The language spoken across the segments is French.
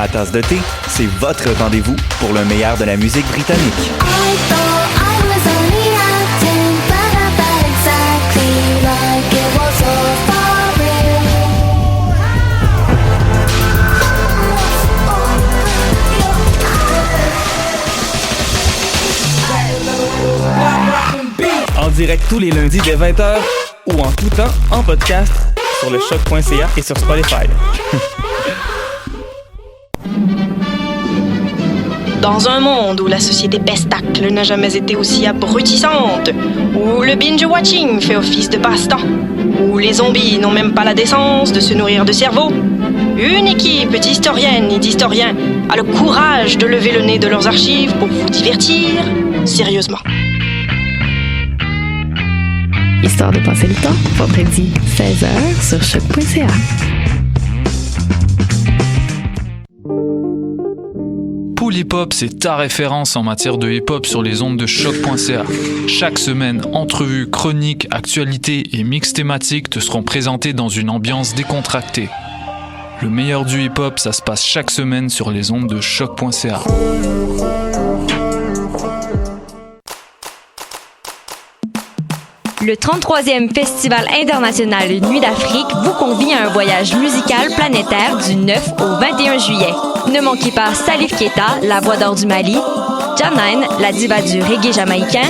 Ma tasse de thé, c'est votre rendez-vous pour le meilleur de la musique britannique. En direct tous les lundis dès 20h ou en tout temps en podcast sur le choc.ca et sur Spotify. Dans un monde où la société pestacle n'a jamais été aussi abrutissante, où le binge-watching fait office de passe-temps, où les zombies n'ont même pas la décence de se nourrir de cerveau, une équipe d'historiennes et d'historiens a le courage de lever le nez de leurs archives pour vous divertir sérieusement. Histoire de passer le temps, vendredi 16h sur choc.ca. Pool Hip Hop, c'est ta référence en matière de hip-hop sur les ondes de choc.ca. Chaque semaine, entrevues, chroniques, actualités et mix thématiques te seront présentés dans une ambiance décontractée. Le meilleur du hip-hop, ça se passe chaque semaine sur les ondes de choc.ca. Le 33e Festival international Nuit d'Afrique vous convie à un voyage musical planétaire du 9 au 21 juillet. Ne manquez pas Salif Keita, la voix d'or du Mali, Janine, la diva du reggae jamaïcain,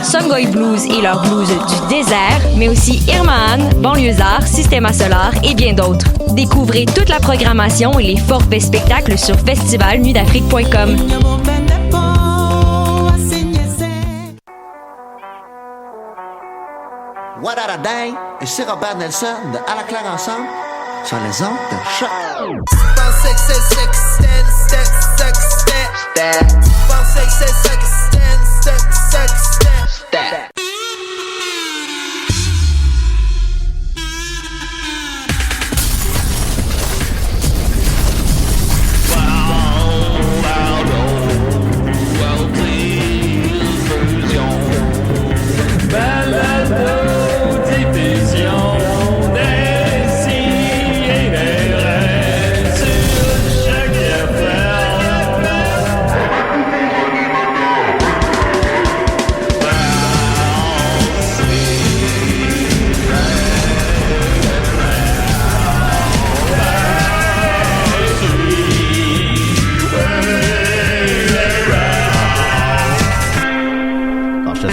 Songoy Blues et leur blues du désert, mais aussi Irmaan, Banlieusard, Systema Solar et bien d'autres. Découvrez toute la programmation et les forfaits spectacles sur festivalnuitdafrique.com. What a day! Et c'est Robert Nelson de À la claire ensemble sur les ondes de choc.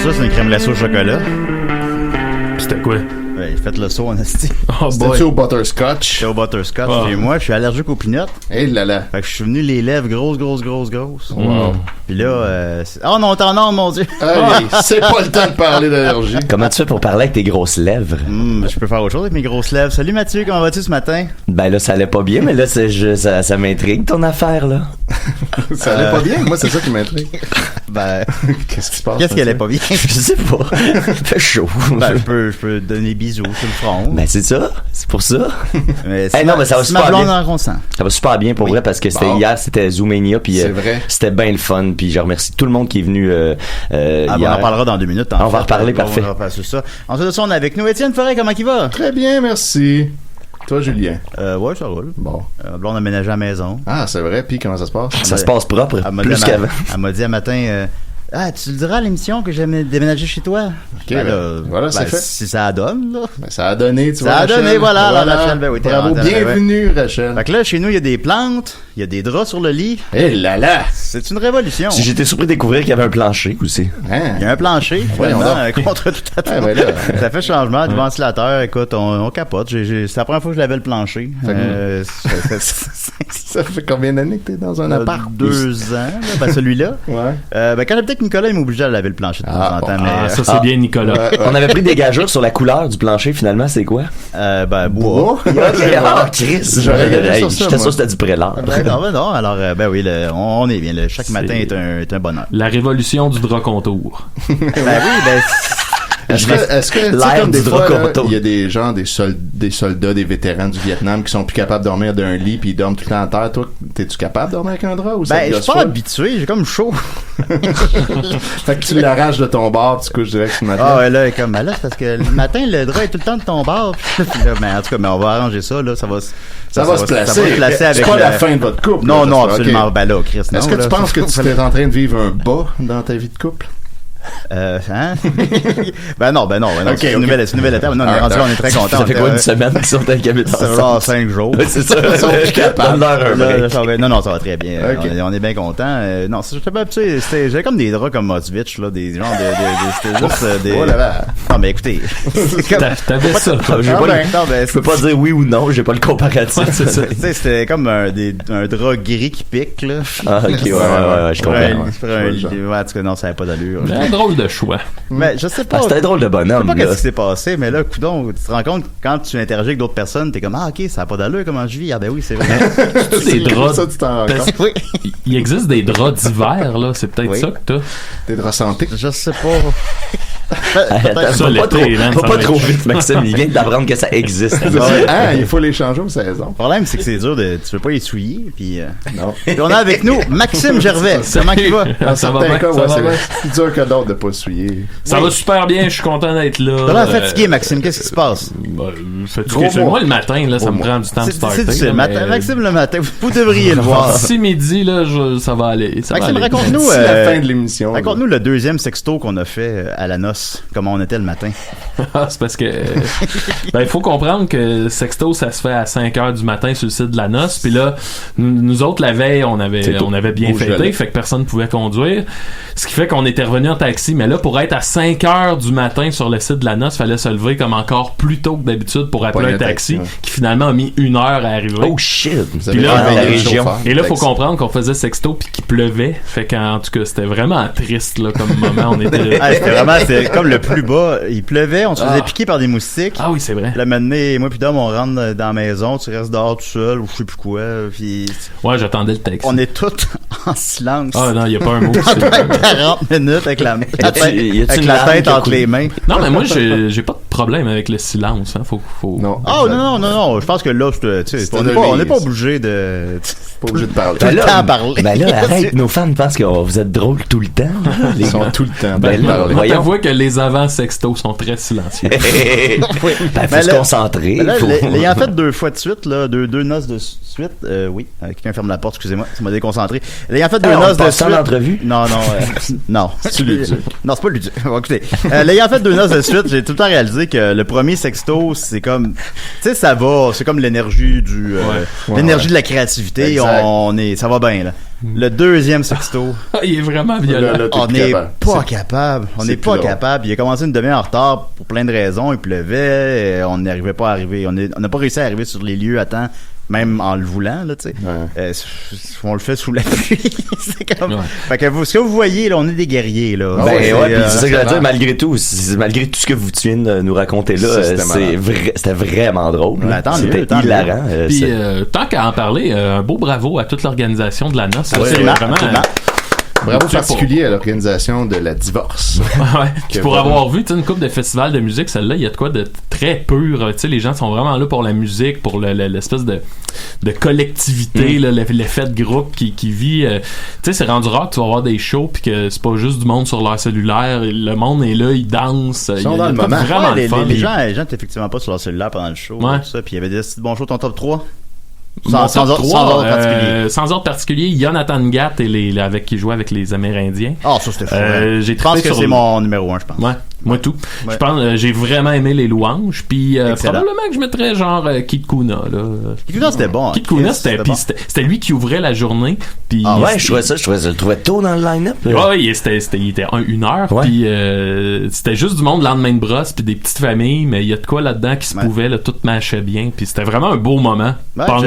Ça, c'est une crème glacée au chocolat. C'était quoi? Ouais, faites le saut en esti. Oh, c'était-tu au butterscotch? C'était au butterscotch. Oh. Et moi, je suis allergique aux peanuts. Hé là là. Fait que je suis venu les lèvres grosses. Wow. Puis là, oh non, t'en as, mon Dieu! Hey, c'est pas le temps de parler d'allergie. Comment tu fais pour parler avec tes grosses lèvres? Je peux faire autre chose avec mes grosses lèvres. Salut Mathieu, comment vas-tu ce matin? Ben là, ça allait pas bien, mais là, ça m'intrigue ton affaire, là. Ça allait pas bien? Moi, c'est ça qui m'intrigue. Ben, qu'est-ce qui se passe? Qu'est-ce qui allait pas bien? Je sais pas. Fait chaud. Ben, je peux te donner des bisous sur le front. Ben, c'est ça. C'est pour ça. Mais non, mais ça va super bien. Ça va super bien pour vrai parce que c'était hier, c'était Zoomania, puis c'était bien le fun, puis je remercie tout le monde qui est venu hier. On en parlera dans 2 minutes. On va en reparler, parfait. On va faire ça. Ensuite de ça, on est avec nous Étienne Forêt, comment il va? Très bien, merci. Toi, Julien? Ouais, ça roule. Bon. Là, on a ménagé à la maison. Ah, c'est vrai. Puis, comment ça se passe? Ça se passe propre, plus qu'avant. Elle m'a dit un matin... tu le diras à l'émission que j'ai déménagé chez toi? OK, là, voilà, c'est fait. Si ça donne, là. Ben, ça a donné, tu vois. Ça a donné, voilà. Alors, Rachel, ben oui, bravo, bienvenue, Rachel. Fait que là, chez nous, il y a des plantes, il y a des draps sur le lit. Eh là là! C'est une révolution. Si j'étais surpris de découvrir qu'il y avait un plancher aussi. Il y a un plancher, contre tout à fait. Ça fait changement, du ventilateur. Écoute, on capote. C'est la première fois que je lavais le plancher. Ça fait combien d'années que t'es dans un appart? 2 ans, là, celui-là. Ouais. Quand j'étais avec Nicolas, il m'obligeait à laver le plancher de temps en temps. Mais, ça, c'est bien, Nicolas. On avait pris des gageures sur la couleur du plancher, finalement, c'est quoi? Bois. Chris! J'étais sûr que c'était du prélat. Non. Alors, oui, on est bien. Chaque matin est un bonheur. La révolution du drap contour. Est-ce que tu sais, comme des fois, il y a des gens, des soldats, des vétérans du Vietnam qui sont plus capables de dormir d'un lit puis ils dorment tout le temps en terre. Toi, t'es-tu capable de dormir avec un drap ou ça? Je suis pas habitué, j'ai comme chaud. Fait que tu l'arraches de ton bord, tu couches direct sur le matelas. Ah ouais, là, comme, là, c'est parce que le matin, le drap est tout le temps de ton bord. Puis là, mais en tout cas, mais on va arranger ça, là, ça va se placer. Ça va se placer avec. C'est pas la fin de votre couple. Non, non, absolument. Ben là, Chris, non. Est-ce que tu penses que tu es en train de vivre un bas dans ta vie de couple? Hein? ben non. C'est une nouvelle étape. Non, on est très contents. Ça fait quoi une semaine qu'ils sont avec Habit Ça fait genre 5 jours. C'est ça. Ils sont plus capables. Non, ça va très bien. On est bien contents. Non, j'étais pas habitué. J'avais comme des draps comme Motvitch, là, des genres c'était juste des. Non, mais écoutez. T'avais ça. Je peux pas dire oui ou non, j'ai pas le comparatif. C'est ça. Tu sais, c'était comme un drap gris qui pique, là. Ah, ok, ouais, je comprends. En tout cas, non, ça n'avait pas d'allure. Drôle de choix. Mais je sais pas. C'était un drôle de bonhomme. Je sais pas qu'est-ce qui s'est passé, mais là, coudonc, tu te rends compte quand tu interagis avec d'autres personnes, t'es comme ok, ça a pas d'allure comment je vis. Ah ben oui, c'est vrai. Des draps. Ça, tu t'en rends compte. Oui. Il existe des draps d'hiver là, c'est peut-être ça que t'as. Des draps santé. Je sais pas. Pas trop vite, Maxime. Il vient d'apprendre que ça existe. Il faut les changer aux saisons. Le problème, c'est que c'est dur tu veux pas essuyer, puis non. Puis on a avec nous Maxime Gervais. Comment il va? Ça va bien. C'est plus dur que d'autres de pas essuyer. Ça va super bien, je suis content d'être là. T'as l'air fatigué, Maxime, qu'est-ce qui se passe? Fatigué, c'est moi le matin, là, ça me prend du temps de starter. C'est matin. Maxime, le matin, vous devriez le voir. Si midi, là, ça va aller. Maxime, raconte-nous la fin de l'émission. Raconte-nous le deuxième sexto qu'on a fait à la noce, comment on était le matin. C'est parce que il faut comprendre que sexto, ça se fait à 5h du matin sur le site de la noce, puis là, nous autres, la veille, on avait bien fêté, fait que personne ne pouvait conduire, ce qui fait qu'on était revenu en taxi, mais là, pour être à 5h du matin sur le site de la noce, fallait se lever comme encore plus tôt que d'habitude pour appeler un taxi, qui finalement a mis 1 heure à arriver. Oh shit! Puis là, la région. Et là, faut comprendre qu'on faisait sexto puis qu'il pleuvait, fait qu'en tout cas, c'était vraiment triste, là, comme moment, on était... c'était comme le plus bas, il pleuvait, on se faisait piquer par des moustiques. Ah oui, c'est vrai. La matinée, moi puis Dom, on rentre dans la maison, tu restes dehors tout seul ou je sais plus quoi, puis... Ouais, j'attendais le texte. On est tous en silence. Ah non, y a pas un mot. 40 minutes avec la tête entre les mains. Non, mais moi, j'ai pas de problème avec le silence, hein. Faut... Non. Oh, non. Je pense que là, on n'est pas obligé de... Pas obligé de parler. Tout le temps à parler. Ben là, arrête, nos fans pensent que vous êtes drôles tout le temps. Ils sont tout le temps. On t'avoue que les avant sexto sont très silencieux. Faut se concentrer. L'ayant fait 2 fois de suite, là, deux noces de suite, oui, quelqu'un ferme la porte, excusez-moi, ça m'a déconcentré. L'ayant fait 2 noces de suite. l'entrevue? Non. Non, c'est ludique. Non, c'est pas ludique. Bon, écoutez, l'ayant fait 2 noces de suite, j'ai tout le temps réalisé que le premier sexto, c'est comme, tu sais, ça va, c'est comme l'énergie l'énergie de la créativité, ça va bien, là. Le deuxième sexto. Il est vraiment violent. On n'est pas capable. On n'est pas capable. Il a commencé une demi-heure en retard pour plein de raisons. Il pleuvait. On n'arrivait pas à arriver. On n'a pas réussi à arriver sur les lieux à temps. Même en le voulant, là, tu sais. On le fait sous la pluie. C'est comme... Fait que ce que vous voyez, là, on est des guerriers, là. Puis c'est ça que j'allais dire, malgré tout ce que vous viens de nous raconter là, c'était vraiment drôle. C'était hilarant. Puis, tant qu'à en parler, un beau bravo à toute l'organisation de la noce. C'est vraiment... Bravo particulier à l'organisation de la divorce. Puis pour avoir vu une couple de festivals de musique, celle-là, il y a de quoi de très pur. Les gens sont vraiment là pour la musique, pour l'espèce de collectivité, l'effet de groupe qui vit. C'est rendu rare que tu vas avoir des shows puis que c'est pas juste du monde sur leur cellulaire. Le monde est là, ils dansent. Ils sont dans le moment. Vraiment le fun. Les gens n'étaient effectivement pas sur leur cellulaire pendant le show. Puis il y avait des bons shows, ton top 3. Sans ordre particulier. Sans ordre particulier, Jonathan Gatt qui jouait avec les Amérindiens. Ah, ça c'était fou. Je pense que c'est mon numéro 1, je pense. Ouais, moi tout. Je pense, j'ai vraiment aimé les louanges. Puis probablement que je mettrais genre Kid Kuna là. Kid Kuna c'était bon. Kid Kuna c'était lui qui ouvrait la journée. Puis je le trouvais tôt dans le line-up. Ouais, il était 1 heure. Puis c'était juste du monde lendemain de brosse puis des petites familles, mais il y a de quoi là-dedans qui se pouvait, là, tout marchait bien. Puis c'était vraiment un beau moment. Punk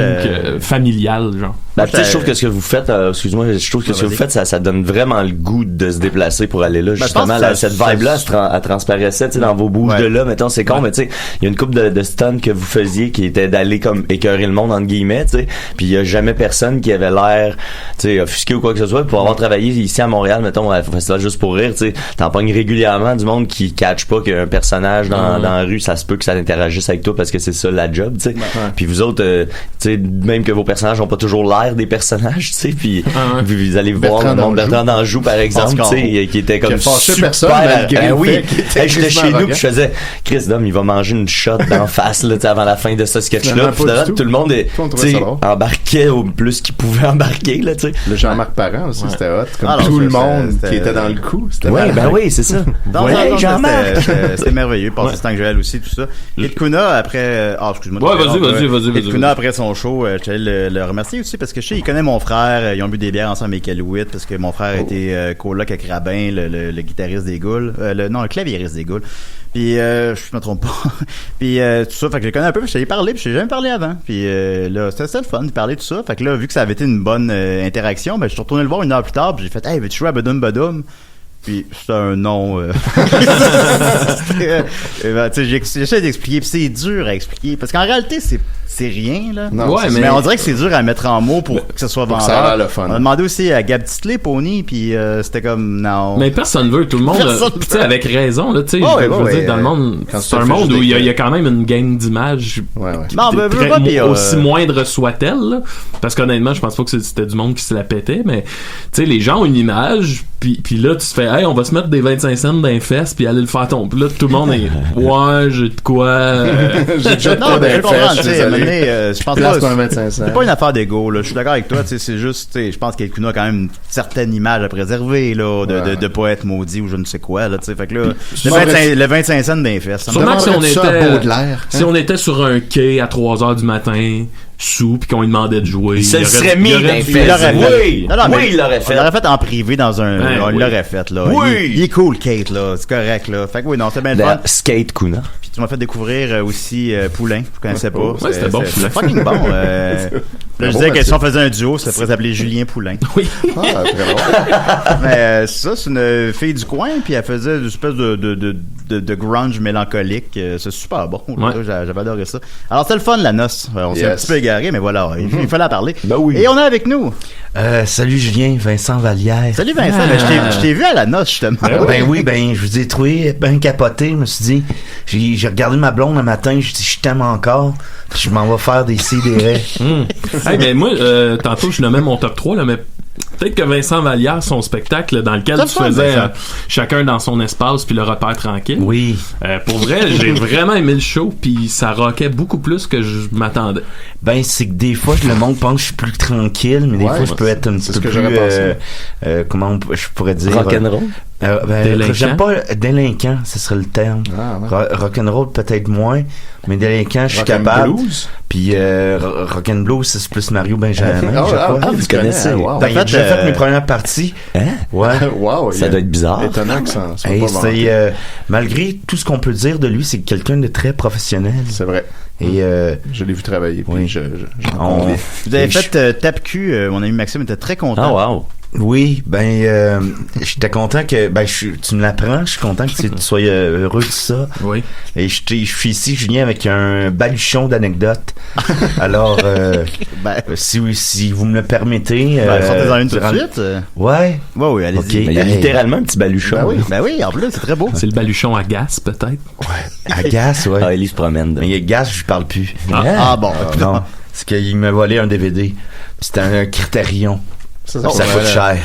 familial, genre. Je trouve que ce que vous faites, je trouve que ce que vous faites, ça donne vraiment le goût de se déplacer pour aller là. Justement, cette vibe-là, elle transparaissait, tu sais, dans vos bouges de là, mettons, c'est con, mais tu sais, il y a une couple de stunts que vous faisiez qui était d'aller comme écœurer le monde, entre guillemets, tu sais, puis il y a jamais personne qui avait l'air, tu sais, offusqué ou quoi que ce soit. Pour avoir travaillé ici à Montréal, mettons, à Festival Juste pour rire, tu sais, t'en pognes régulièrement du monde qui catch pas qu'un personnage dans la rue, ça se peut que ça interagisse avec toi parce que c'est ça la job, tu sais. Puis vous autres, tu sais, même que vos personnages ont pas toujours l'air des personnages, tu sais, puis vous allez voir le monde Bertrand d'Anjou, par exemple, tu sais, qui était comme super. Oui, j'étais chez nous, puis je faisais, Chris Dom, il va manger une shot d'en face, là, tu sais, avant la fin de ce sketch-là. Puis tout le monde embarquait au plus qu'il pouvait embarquer, là, tu sais. Le Jean-Marc Parent aussi, c'était hot. Comme tout le monde qui était dans le coup. Oui, c'est ça. Jean-Marc. C'était merveilleux. Passer ce temps que Joël aussi, tout ça. Et Kuna, après, excuse-moi. Vas-y. Et Kuna, après son show, je allais le remercier aussi parce que je sais, il connaît mon frère. Ils ont bu des bières ensemble avec Elouit parce que mon frère était coloc avec Rabin, le guitariste des Goules. Le claviériste des Goules. Puis je me trompe pas. Puis tout ça, fait que je le connais un peu, puis je t'ai parlé, puis je t'ai jamais parlé avant. Puis là, c'était le fun de parler de tout ça. Fait que là, vu que ça avait été une bonne interaction, ben je suis retourné le voir une heure plus tard, puis j'ai fait "Hey, veux-tu jouer à Badoum Badoum?" Puis c'était un nom j'essaie d'expliquer, puis c'est dur à expliquer parce qu'en réalité c'est rien là. Non, mais on dirait que c'est dur à mettre en mots pour que ce soit vendeur. Ça a l'air le fun. On a demandé aussi à Gab Titley, Pony, puis c'était comme non. Mais personne veut, tout le monde, tu sais, avec raison là, tu sais, je veux dire, dans le monde, c'est un monde où il y a quand même une gang d'images. Aussi moindre soit-elle, là, parce qu'honnêtement, je pense pas que c'était du monde qui se la pétait, mais tu sais, les gens ont une image, puis là tu te fais hey, on va se mettre des 25 cents dans les fesses puis aller le faire tomber. Puis là tout le monde est ouais, j'ai de quoi j'ai déjà pas des fesses, je pense pas c'est pas une affaire d'ego là, je suis d'accord avec toi, tu sais, c'est juste, tu sais, je pense qu'Elkuna a quand même une certaine image à préserver là, de poète maudit ou je ne sais quoi là, tu sais, fait que là le 25 cents dans les fesses. Sûrement que si on était sur un quai à 3h du matin sous puis qu'on lui demandait de jouer, il serait mis dans les fesses. Oui, il l'aurait fait. Il l'aurait fait en privé dans un il l'aurait fait là. Oui. Il est cool Kate là, c'est correct là. Fait que oui, non, c'est bien le fun. Skate Kuna. Puis tu m'as fait découvrir aussi Poulain, je connaissais pas. Ouais, c'était bon. C'est fucking bon. Là, je disais que si on faisait un duo, ça pourrait s'appeler Julien Poulain. Oui. Ah, très bon. Mais ça, c'est une fille du coin, puis elle faisait une espèce de grunge mélancolique. C'est super bon. Ouais. J'avais adoré ça. Alors, c'était le fun, la noce. On s'est un petit peu égaré, mais voilà, il fallait en parler. Ben oui. Et on est avec nous. Salut Julien, Vincent Vallière. Salut Vincent, je t'ai vu à la noce, justement. Ben oui, je vous ai trouvé bien capoté. Je me suis dit, j'ai regardé ma blonde le matin, je dis, je t'aime encore. Je m'en vais faire des sidérés. Hey, mais moi, tantôt, je nommais mon top 3, là, mais peut-être que Vincent Vallière, son spectacle dans lequel tu faisais chacun dans son espace puis le repère tranquille. Oui. Pour vrai, j'ai vraiment aimé le show puis ça rockait beaucoup plus que je m'attendais. Ben, c'est que des fois, le monde pense que je suis plus tranquille, mais des fois, je peux être un petit peu plus... comment je pourrais dire... Rock'n'roll? J'aime pas délinquant, ce serait le terme. Rock'n'roll peut-être moins, mais délinquant, je suis capable. Puis rock'n'blues, c'est plus Mario Benjamin. Vous connaissez. J'ai fait mes premières parties. Hein? Ouais. Wow, ça doit être bizarre. Étonnant que ça soit pas vendu. Malgré tout ce qu'on peut dire de lui, c'est quelqu'un de très professionnel. C'est vrai. Et je l'ai vu travailler. Puis oui. Vous avez fait Tape-Cul. Mon ami Maxime était très content. Ah, wow. Oui, j'étais content que tu me l'apprends, je suis content que tu sois heureux de ça. Oui. Et je suis ici, Julien, avec un baluchon d'anecdotes. Alors, si vous me le permettez, sortez-en une tout de suite. Ouais. Oui, allez-y. Okay. Il y a littéralement un petit baluchon. Ben oui, en plus, c'est très beau. C'est le baluchon à gaz, peut-être. Ouais. À gaz, ouais. Ah, Ellie se promène. Mais gaz, je parle plus. Bon. Non, c'est qu'il m'a volé un DVD. C'était un Criterion. Ça coûte cher.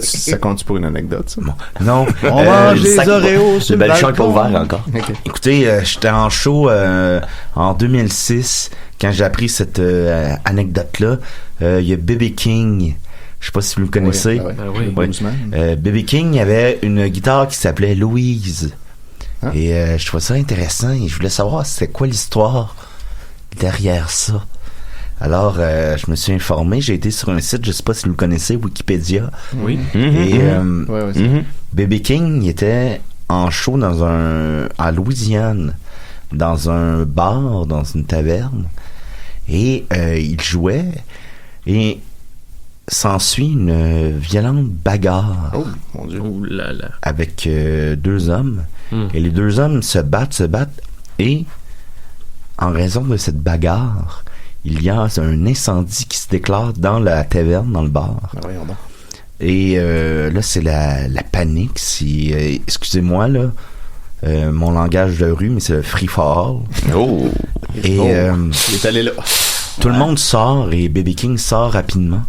Ça compte pour une anecdote, ça? Non. On mange des Oreos sur le baluchon n'est pas ouvert encore. Okay. Écoutez, j'étais en show en 2006 quand j'ai appris cette anecdote-là. Il y a B.B. King. Je sais pas si vous le connaissez. B.B. King avait une guitare qui s'appelait Louise. Ah. Et je trouvais ça intéressant et je voulais savoir c'était quoi l'histoire derrière ça. Alors, je me suis informé, j'ai été sur un site, je sais pas si vous le connaissez, Wikipédia. Oui. Et B.B. King, il était en show à Louisiane, dans un bar, dans une taverne, et il jouait, et s'ensuit une violente bagarre. Oh, mon Dieu. Oh là là. Avec 2 hommes. Et les 2 hommes se battent. Et, en raison de cette bagarre, il y a un incendie qui se déclare dans la taverne, dans le bar. Voyons donc. Et là, c'est la panique. Excusez-moi, là. Mon langage de rue, mais c'est le free for all. Oh! Et il est allé là. Tout le monde sort et Baby King sort rapidement.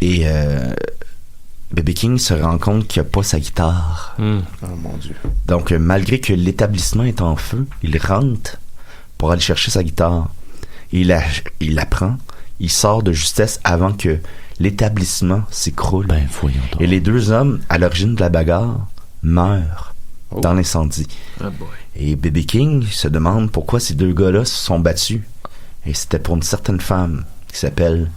Et Baby King se rend compte qu'il n'a pas sa guitare. Oh mon Dieu. Donc, malgré que l'établissement est en feu, il rentre pour aller chercher sa guitare. Il la prend. Il sort de justesse avant que l'établissement s'écroule. Ben, voyons donc. Et les 2 hommes, à l'origine de la bagarre, meurent dans l'incendie. Oh boy. Et Baby King se demande pourquoi ces 2 gars-là se sont battus. Et c'était pour une certaine femme qui s'appelle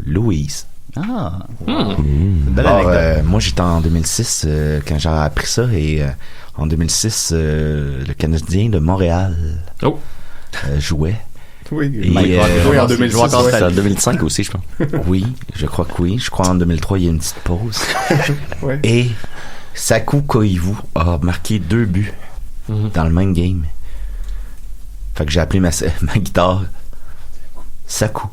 Louise. Ah! Une belle anecdote. Moi, j'étais en 2006 quand j'ai appris ça. Et en 2006, le Canadien de Montréal jouait. Oui, en 2006. C'est en 2005 aussi, je pense. Oui, je crois que oui. Je crois en 2003, il y a une petite pause. Et Saku Koivu a marqué 2 buts dans le même game. Fait que j'ai appelé ma guitare Saku.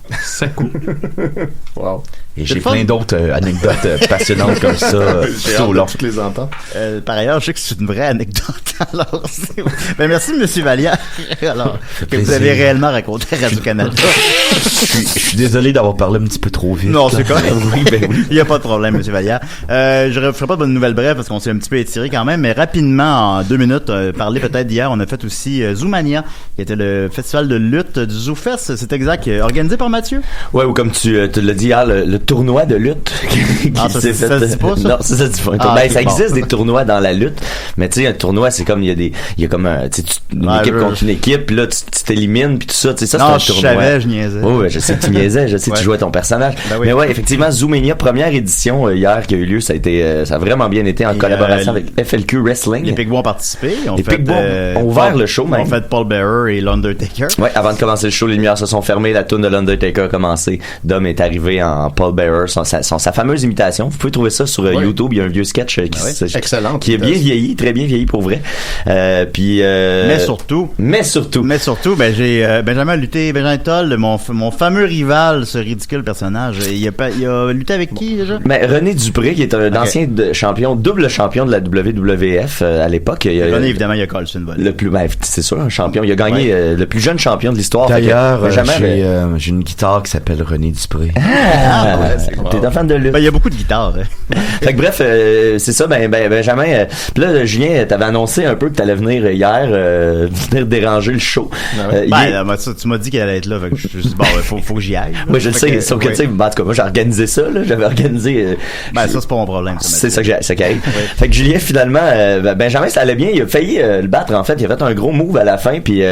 Wow. Et j'ai plein d'autres anecdotes passionnantes comme ça tout au long. Toutes les entendre. Par ailleurs, je sais que c'est une vraie anecdote. Alors, ben merci, Monsieur Vallière. Alors, que vous avez réellement raconté à Radio-Canada. Je suis désolé d'avoir parlé un petit peu trop vite. Non, c'est correct. Oui. Il n'y a pas de problème, Monsieur Vallière. Je ne ferai pas de bonnes nouvelles brèves parce qu'on s'est un petit peu étiré quand même, mais rapidement, en 2 minutes, parler peut-être d'hier, on a fait aussi Zoomania, qui était le festival de lutte du ZooFest, c'est exact, organisé par Mathieu. Ouais, ou comme tu l'as dit hier, le tournoi de lutte ça se dit pas, ça? Non, ça se dit pas. Ça existe des tournois dans la lutte, mais tu sais, un tournoi, c'est comme il y a comme une équipe contre une équipe, puis là tu t'élimines, puis tout ça, tu sais, ça non, c'est un tournoi. Non, je savais, je niaisais. Ouais, je sais que tu niaisais, je sais que tu jouais ton personnage. Ben oui. Mais ouais, effectivement, Zoomania, première édition hier qui a eu lieu, ça a vraiment bien été en collaboration avec FLQ Wrestling. Les Pigbois ont participé. Les Pigbois ont ouvert le show, même. On fait Paul Bearer et l'Undertaker. Ouais, avant de commencer le show, les lumières se sont fermées, la toune de l'Undertaker a commencé. Dom est arrivé en Paul Bearer, sa fameuse imitation. Vous pouvez trouver ça sur YouTube. Il y a un vieux sketch qui est bien vieilli, très bien vieilli pour vrai. Mais surtout, ben j'ai Benjamin Toll, mon fameux rival, ce ridicule personnage. Il a lutté avec qui déjà? Mais René Dupré, qui est un ancien champion, double champion de la WWF à l'époque. René, évidemment, il a collé sur une volée. C'est sûr, un champion. Il a gagné le plus jeune champion de l'histoire. D'ailleurs, j'ai une guitare qui s'appelle René Dupré. T'es un fan de lutte. Ben, il y a beaucoup de guitares. Fait que bref, c'est ça, Benjamin. Puis là, Julien, t'avais annoncé un peu que t'allais venir hier, venir déranger le show. Tu m'as dit qu'elle allait être là. Fait que je me suis dit, bon, faut que j'y aille. Oui, je le sais. Sauf que, tu sais, en tout cas, moi, j'ai organisé ça, là. J'avais organisé. Ça, c'est pas mon problème. C'est ça qui arrive. Fait que Julien, finalement, Benjamin, ça allait bien. Il a failli le battre, en fait. Il a fait un gros move à la fin. Puis,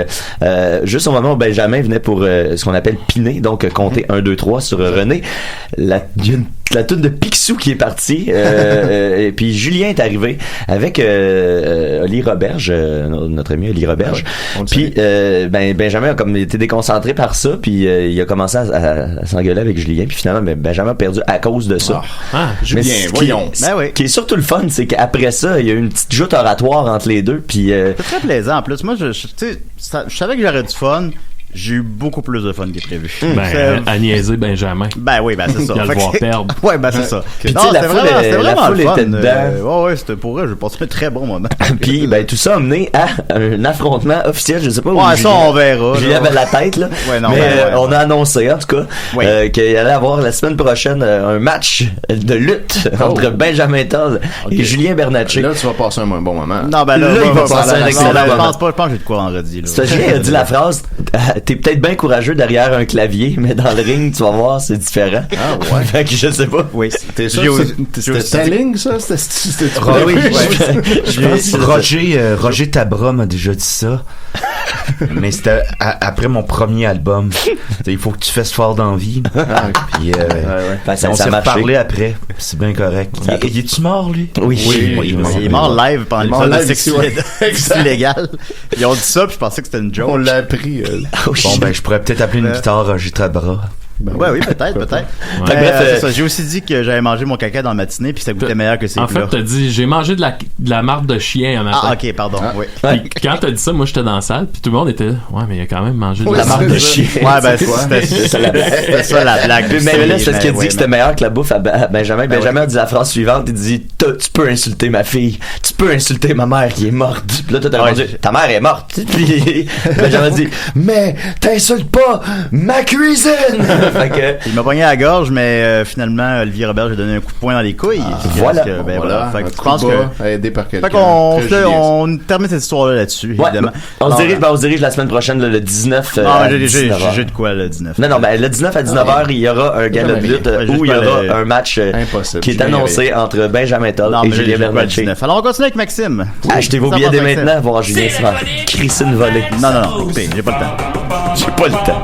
juste au moment où Benjamin venait pour ce qu'on appelle piner, donc compter 1, 2, 3 sur René, il y a la toune de Picsou qui est partie. Et puis Julien est arrivé avec Oli Roberge, notre ami Oli Roberge. Puis Benjamin a comme été déconcentré par ça, puis il a commencé à s'engueuler avec Julien, puis finalement Benjamin a perdu à cause de ça. Julien, voyons. Ce qui est surtout le fun, c'est qu'après ça, il y a eu une petite joute oratoire entre les deux, puis c'est très plaisant. En plus, moi, je savais que j'aurais du fun. J'ai eu beaucoup plus de fun que prévu. À niaiser Benjamin. Ben oui, c'est ça. Il a le voir perdre. Ouais, c'est ça. Puis tu sais, la foule était dedans. Ouais, c'était pour eux. J'ai passé un très bon moment. Puis, tout ça a mené à un affrontement officiel. Je sais pas où. Ouais, ça, on verra. Julien avait la tête, là. On a annoncé, en tout cas, qu'il allait avoir la semaine prochaine un match de lutte entre Benjamin Toll et Julien Bernatchez. Là, tu vas passer un bon moment. Non, là, il va passer un excellent moment. Je pense que j'ai de quoi vendredi, là. Julien a dit la phrase, t'es peut-être bien courageux derrière un clavier, mais dans le ring, tu vas voir, c'est différent. Ah ouais. Fait que je sais pas. Oui. C'était ta ligne, ça? C'était Roger Tabra m'a déjà dit ça. Mais c'était après mon premier album. Il faut que tu fasses fort d'envie. Puis on s'est reparlé après. C'est bien correct. Il est-tu mort, lui? Oui. Il est mort live pendant l'épisode de sexe illégal. Ils ont dit ça, puis je pensais que c'était une joke. On l'a appris. Bon, je pourrais peut-être appeler une guitare Roger Tabra. Oui, peut-être. Ouais. C'est ça. J'ai aussi dit que j'avais mangé mon caca dans la matinée puis ça goûtait meilleur que ces En fait, t'as dit j'ai mangé de la marde de chien un matin. Ah, ok, pardon. Oui. Puis quand t'as dit ça, moi j'étais dans la salle puis tout le monde était mais il a quand même mangé de la marde de chien. Ouais, ben c'était ça la blague. Mais là, c'est ce qu'il a dit que c'était meilleur que la bouffe à Benjamin. Benjamin a dit la phrase suivante, il dit tu peux insulter ma fille, tu peux insulter ma mère qui est morte. Puis là toi t'as répondu ta mère est morte. Puis Benjamin dit mais t'insultes pas ma cuisine. Fait que il m'a pogné à la gorge, mais finalement Olivier Robert j'ai donné un coup de poing dans les couilles. Voilà. Fait que je pense que aidé par quelqu'un. Fait qu'on termine cette histoire là-dessus, évidemment. On se dirige la semaine prochaine le 19 j'ai de quoi le 19. Non, ben le 19 à 19h, il y aura un gala de lutte où il y aura un match qui est annoncé entre Benjamin Toll et Julien Bernatchez. Alors on continue avec Maxime. Achetez vos billets dès maintenant, voir Julien se faire crisser une volée. Non, écoutez, j'ai pas le temps. J'ai pas le temps.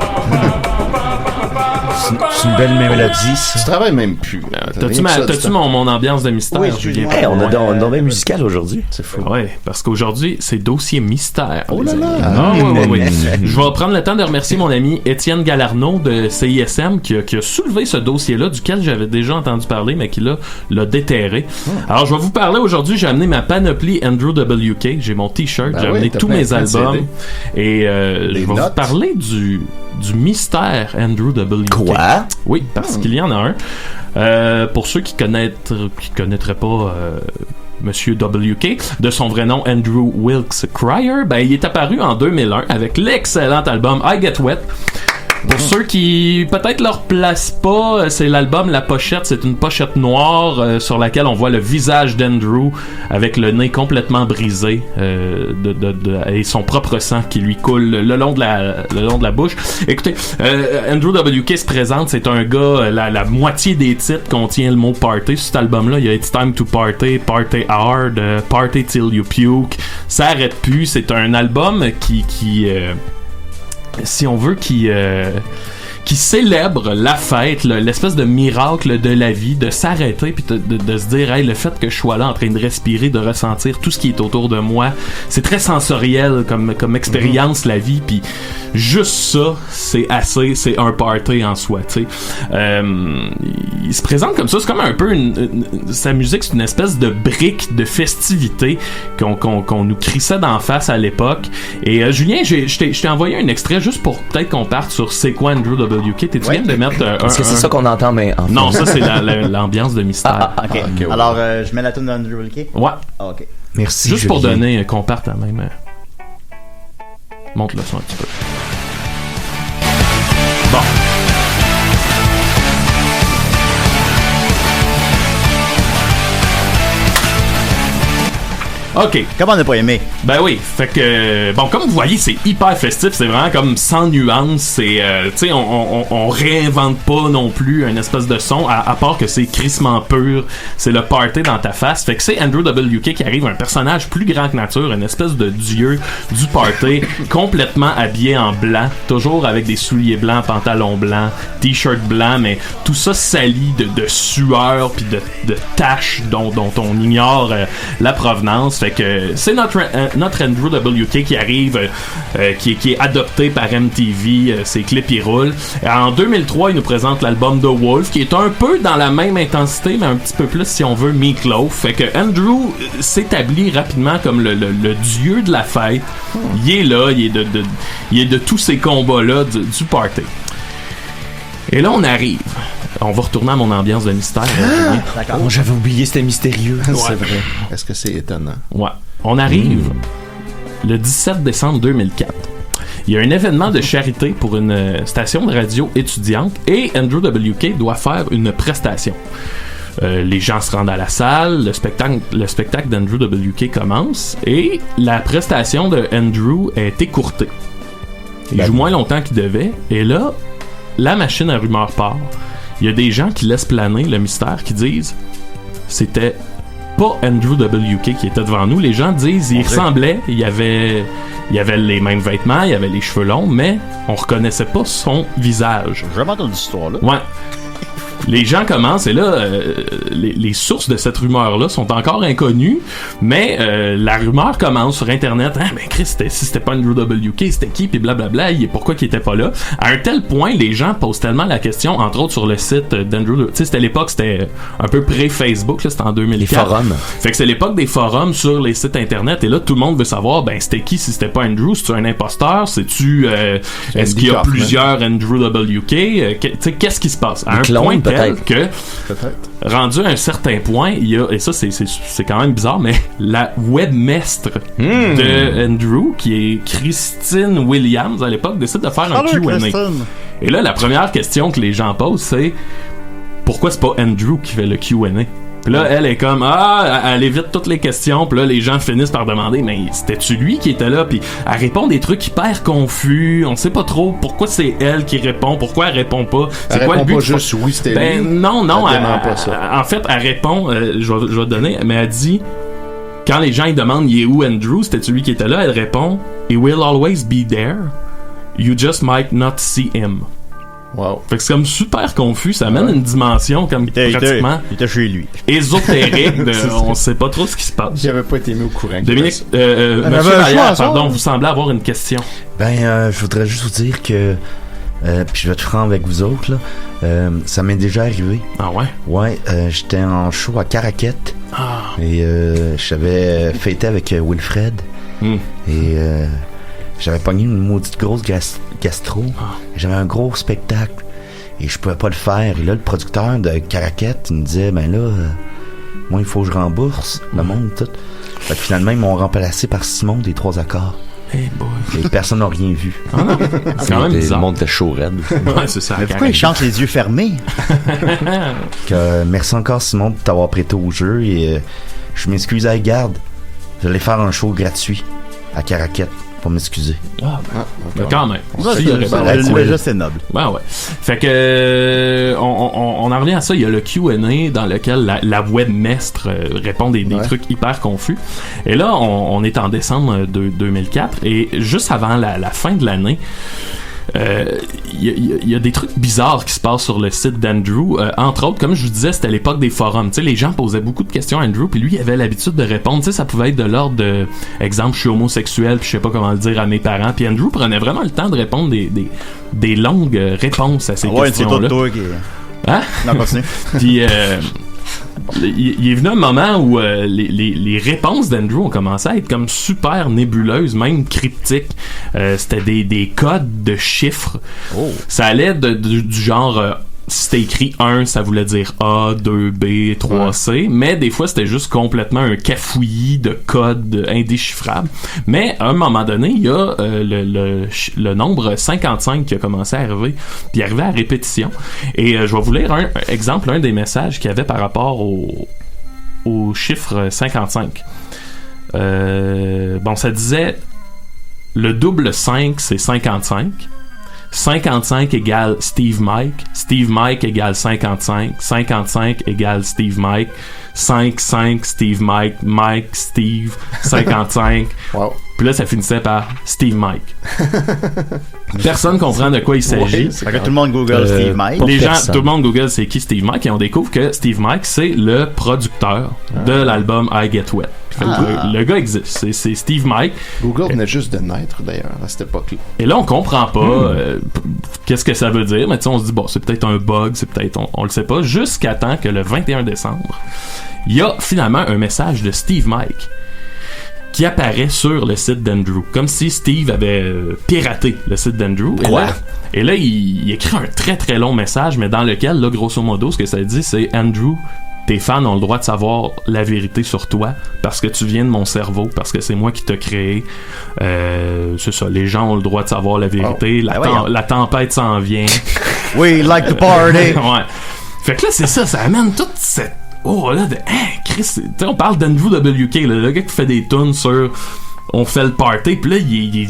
C'est une belle mélodie, ça. Tu travailles même plus. T'as-tu mon ambiance de mystère? Oui, Julien. On a un domaine musical aujourd'hui. C'est fou. Oui, parce qu'aujourd'hui, c'est dossier mystère. Oh là là! Oui. Je vais prendre le temps de remercier mon ami Étienne Galarneau de CISM qui a soulevé ce dossier-là, duquel j'avais déjà entendu parler, mais qui l'a déterré. Alors, je vais vous parler aujourd'hui. J'ai amené ma panoplie Andrew WK. J'ai mon t-shirt, j'ai amené tous mes albums. Et je vais vous parler du mystère Andrew WK. Quoi? Oui, parce qu'il y en a un. Pour ceux qui connaîtraient pas Monsieur WK, de son vrai nom Andrew Wilkes Cryer, il est apparu en 2001 avec l'excellent album I Get Wet. Pour ceux qui peut-être leur placent pas, c'est l'album, la pochette, c'est une pochette noire sur laquelle on voit le visage d'Andrew avec le nez complètement brisé et son propre sang qui lui coule le long de la bouche. Écoutez, Andrew WK se présente, c'est un gars, la moitié des titres contient le mot party. Sur cet album-là, il y a It's Time to Party, Party Hard, Party Till You Puke. Ça arrête plus, c'est un album qui si on veut, qui célèbre la fête, l'espèce de miracle de la vie, de s'arrêter puis de se dire le fait que je sois là en train de respirer, de ressentir tout ce qui est autour de moi, c'est très sensoriel comme expérience la vie, puis juste ça c'est un party en soi, tu sais. Il se présente comme ça, c'est comme un peu sa musique, c'est une espèce de brique de festivité qu'on nous crissait d'en face à l'époque. Et Julien, je t'ai envoyé un extrait juste pour peut-être qu'on parte sur c'est quoi Andrew WK. T'es-tu bien de mettre Est-ce que c'est ça qu'on entend, mais non, ça c'est l'ambiance de mystère. Ok. Alors je mets la tune d'Andrew WK. Ouais. Ok. Merci. Juste pour donner qu'on parte à même. Monte le son un petit peu. Bon. OK. Comment on n'a pas aimé? Ben oui, fait que comme vous voyez, c'est hyper festif, c'est vraiment comme sans nuance, c'est tu sais, on réinvente pas non plus un espèce de son à part que c'est crissement pur, c'est le party dans ta face. Fait que c'est Andrew WK qui arrive, un personnage plus grand que nature, une espèce de dieu du party, complètement habillé en blanc, toujours avec des souliers blancs, pantalons blancs, t-shirt blanc, mais tout ça sali de sueur puis de taches dont on ignore la provenance. Fait que c'est notre Andrew WK qui arrive, qui est adopté par MTV, ses clips y roulent. En 2003, il nous présente l'album The Wolf, qui est un peu dans la même intensité, mais un petit peu plus, si on veut, Meatloaf. Fait que Andrew s'établit rapidement comme le dieu de la fête. Il est là, il est de tous ces combats-là du party. Et là, on arrive. On va retourner à mon ambiance de mystère. D'accord. Oh, j'avais oublié, c'était mystérieux. Ouais. C'est vrai. Est-ce que c'est étonnant? Ouais. On arrive le 17 décembre 2004. Il y a un événement de charité pour une station de radio étudiante et Andrew WK doit faire une prestation. Les gens se rendent à la salle, le spectacle d'Andrew WK commence et la prestation de Andrew est écourtée. Il joue moins longtemps qu'il devait et là, la machine à rumeurs part. Il y a des gens qui laissent planer le mystère, qui disent c'était pas Andrew WK qui était devant nous. Les gens disent il ressemblait, il y avait les mêmes vêtements, il y avait les cheveux longs, mais on reconnaissait pas son visage. J'ai jamais entendu cette histoire-là. Ouais. les gens commencent, et là, les sources de cette rumeur-là sont encore inconnues, mais la rumeur commence sur Internet. Ah, mais Chris, si c'était pas Andrew WK, c'était qui, puis blablabla, pourquoi qu'il était pas là? À un tel point, les gens posent tellement la question, entre autres sur le site d'Andrew. Tu sais, c'était l'époque, c'était un peu pré-Facebook, là, c'était en 2004. Les forums. Fait que c'est l'époque des forums sur les sites Internet, et là, tout le monde veut savoir, c'était qui si c'était pas Andrew? C'est-tu un imposteur? C'est-tu, est-ce qu'il y a plusieurs Andrew WK? Tu sais, qu'est-ce qui se passe? À un point tel que, rendu à un certain point, il y a, et ça, c'est quand même bizarre, mais la webmestre de Andrew, qui est Christine Williams, à l'époque, décide de faire un Q&A. Et là, la première question que les gens posent, c'est pourquoi c'est pas Andrew qui fait le Q&A? Puis là, elle est comme, elle évite toutes les questions. Puis là, les gens finissent par demander, mais c'était-tu lui qui était là? Puis elle répond des trucs hyper confus. On sait pas trop pourquoi c'est elle qui répond, pourquoi elle répond pas. C'est quoi le but? Pas juste oui, c'était lui. Non, pas ça. En fait, elle répond, je vais te donner, mais elle dit, quand les gens ils demandent, il est où Andrew? C'était-tu lui qui était là? Elle répond, he will always be there. You just might not see him. Wow. Fait que c'est comme super confus, ça amène une dimension comme pratiquement il était chez lui. Ésotérique, on sait pas trop ce qui se passe. J'avais pas été mis au courant. Dominique, Monsieur Vallière, pardon, vous semblez avoir une question. Je voudrais juste vous dire que puis je vais être franc avec vous autres là, ça m'est déjà arrivé. Ah ouais? Ouais, j'étais en show à Caraquette et j'avais fêté avec Wilfred et j'avais pogné une maudite grosse gastro. J'avais un gros spectacle et je pouvais pas le faire. Et là, le producteur de Caraquette, il me disait, moi, il faut que je rembourse le monde, tout. Fait que finalement, ils m'ont remplacé par Simon des 3 accords. Hey boy. Et personne n'a rien vu. C'est quand même bizarre. Le monde était chaud raide. Ouais, c'est ça. Mais pourquoi ils chantent les yeux fermés? Merci encore, Simon, de t'avoir prêté au jeu et je m'excuse à garde. J'allais faire un show gratuit à Caraquette. Pour m'excuser. Quand même. C'est noble. Ouais. Fait que on en revient à ça. Il y a le Q&A dans lequel la webmestre répond des trucs hyper confus. Et là, on est en décembre 2004 et juste avant la fin de l'année, il y a des trucs bizarres qui se passent sur le site d'Andrew. Entre autres, comme je vous disais, c'était à l'époque des forums. Tu sais, les gens posaient beaucoup de questions à Andrew, puis lui, il avait l'habitude de répondre. Tu sais, ça pouvait être de l'ordre de, exemple, je suis homosexuel, puis je sais pas comment le dire à mes parents. Puis Andrew prenait vraiment le temps de répondre des longues réponses à ces questions-là. C'est tout toi qui... Hein? Non, continue. Puis il est venu un moment où les réponses d'Andrew ont commencé à être comme super nébuleuses, même cryptiques. C'était des codes de chiffres. Ça allait du genre si c'était écrit 1, ça voulait dire A, 2B, 3C, mais des fois c'était juste complètement un cafouillis de codes indéchiffrables. Mais à un moment donné, il y a le nombre 55 qui a commencé à arriver, puis arriver à répétition. Et je vais vous lire un des messages qu'il y avait par rapport au chiffre 55. Ça disait le double 5, c'est 55. 55 égale Steve Mike, Steve Mike égale 55, 55 égale Steve Mike, 5 Steve Mike, Mike Steve 55. Wow. Puis là, ça finissait par Steve Mike. Personne comprend de quoi il s'agit. Fait que tout le monde Google Steve Mike. Tout le monde Google c'est qui Steve Mike et on découvre que Steve Mike, c'est le producteur de l'album I Get Wet. Le gars existe. C'est Steve Mike. Google venait juste de naître, d'ailleurs, à cette époque-là. Et là, on comprend pas qu'est-ce que ça veut dire. Mais tu sais, on se dit, c'est peut-être un bug, c'est peut-être... On le sait pas. Jusqu'à temps que le 21 décembre, il y a finalement un message de Steve Mike qui apparaît sur le site d'Andrew. Comme si Steve avait piraté le site d'Andrew. Et là, il écrit un très très long message, mais dans lequel, là, grosso modo, ce que ça dit, c'est Andrew, tes fans ont le droit de savoir la vérité sur toi parce que tu viens de mon cerveau, parce que c'est moi qui t'ai créé. C'est ça, les gens ont le droit de savoir la vérité. La tempête s'en vient. We like to party. Ouais. Fait que là, c'est ça amène toute cette... Chris, on parle d'Andrew WK, le gars qui fait des tunes sur on fait le party, puis là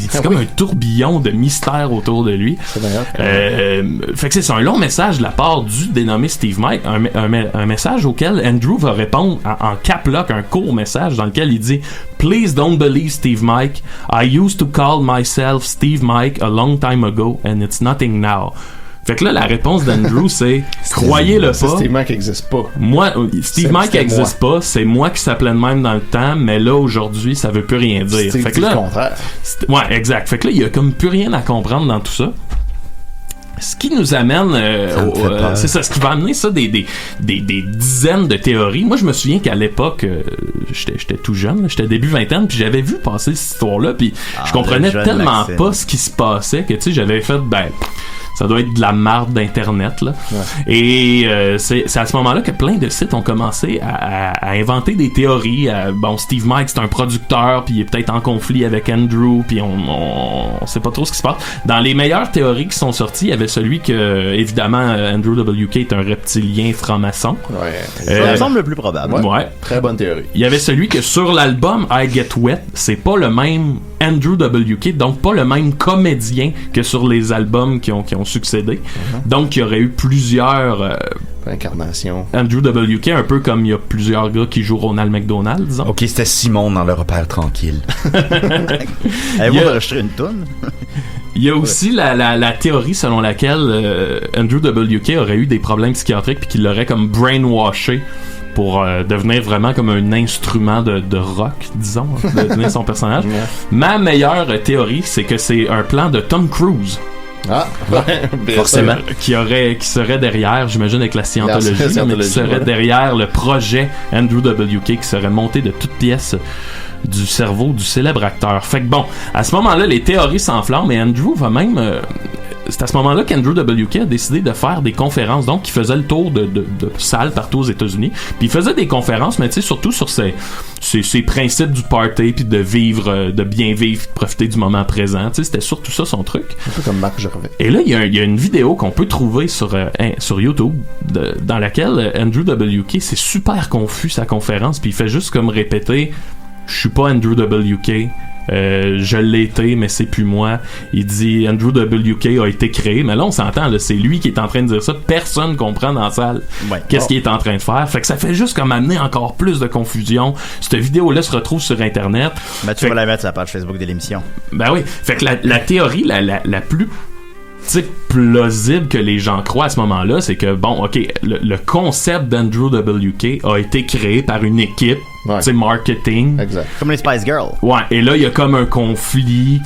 c'est comme un tourbillon de mystère autour de lui. Fait que c'est un long message de la part du dénommé Steve Mike, un message auquel Andrew va répondre en cap-lock, un court message dans lequel il dit Please don't believe Steve Mike. I used to call myself Steve Mike a long time ago and it's nothing now. Fait que là, la réponse d'Andrew, c'est croyez-le pas. Steve Mike n'existe pas. Moi, Steve Mike n'existe pas. C'est moi qui s'appelais de même dans le temps, mais là, aujourd'hui, ça veut plus rien dire. Fait que là, le contraire. Ouais, exact. Fait que là, il y a comme plus rien à comprendre dans tout ça. Ce qui nous amène, c'est ça, ce qui va amener ça des dizaines de théories. Moi, je me souviens qu'à l'époque, j'étais tout jeune, j'étais début vingtaine, puis j'avais vu passer cette histoire-là, puis je comprenais tellement pas ce qui se passait que, tu sais, j'avais fait, ça doit être de la marde d'internet là. Ouais. Et c'est à ce moment-là que plein de sites ont commencé à inventer des théories. Steve Mike c'est un producteur puis il est peut-être en conflit avec Andrew puis on sait pas trop ce qui se passe. Dans les meilleures théories qui sont sorties, il y avait celui que évidemment Andrew WK est un reptilien franc-maçon. Ouais. Ça me semble le plus probable. Ouais. Très bonne théorie. Il y avait celui que sur l'album I Get Wet, c'est pas le même Andrew WK, donc pas le même comédien que sur les albums qui ont succédé. Donc il y aurait eu plusieurs incarnations. Andrew WK, un peu comme il y a plusieurs gars qui jouent Ronald McDonald, disons. Ok, c'était Simon dans Le Repère Tranquille. Avez-vous enregistré une toune? Il y a aussi la théorie selon laquelle Andrew WK aurait eu des problèmes psychiatriques puis qu'il l'aurait comme brainwashé pour devenir vraiment comme un instrument de rock, disons, de devenir son personnage. Yeah. Ma meilleure théorie, c'est que c'est un plan de Tom Cruise. Ah, ouais, forcément. Qui serait derrière, j'imagine avec la scientologie, mais qui serait derrière le projet Andrew WK, qui serait monté de toutes pièces du cerveau du célèbre acteur. Fait que bon, à ce moment-là, les théories s'enflamment et Andrew va même... c'est à ce moment-là qu'Andrew WK a décidé de faire des conférences. Donc, il faisait le tour de salles partout aux États-Unis. Puis il faisait des conférences, mais tu sais, surtout sur ses principes du party, puis de vivre, de bien vivre, de profiter du moment présent. Tu sais, c'était surtout ça son truc. Un peu comme Marc Gervais. Et là, il y a une vidéo qu'on peut trouver sur YouTube, dans laquelle Andrew WK, c'est super confus sa conférence, puis il fait juste comme répéter « Je suis pas Andrew WK ». Je l'ai été, mais c'est plus moi. Il dit Andrew WK a été créé, mais là on s'entend, là, c'est lui qui est en train de dire ça. Personne comprend dans la salle qu'est-ce qu'il est en train de faire. Fait que ça fait juste comme amener encore plus de confusion. Cette vidéo-là se retrouve sur Internet. Tu vas la mettre sur la page Facebook de l'émission. Ben oui. Fait que la théorie la plus plausible que les gens croient à ce moment-là, c'est que bon, ok, le concept d'Andrew WK a été créé par une équipe, marketing. Exact. Comme les Spice Girls. Ouais, et là, il y a comme un conflit.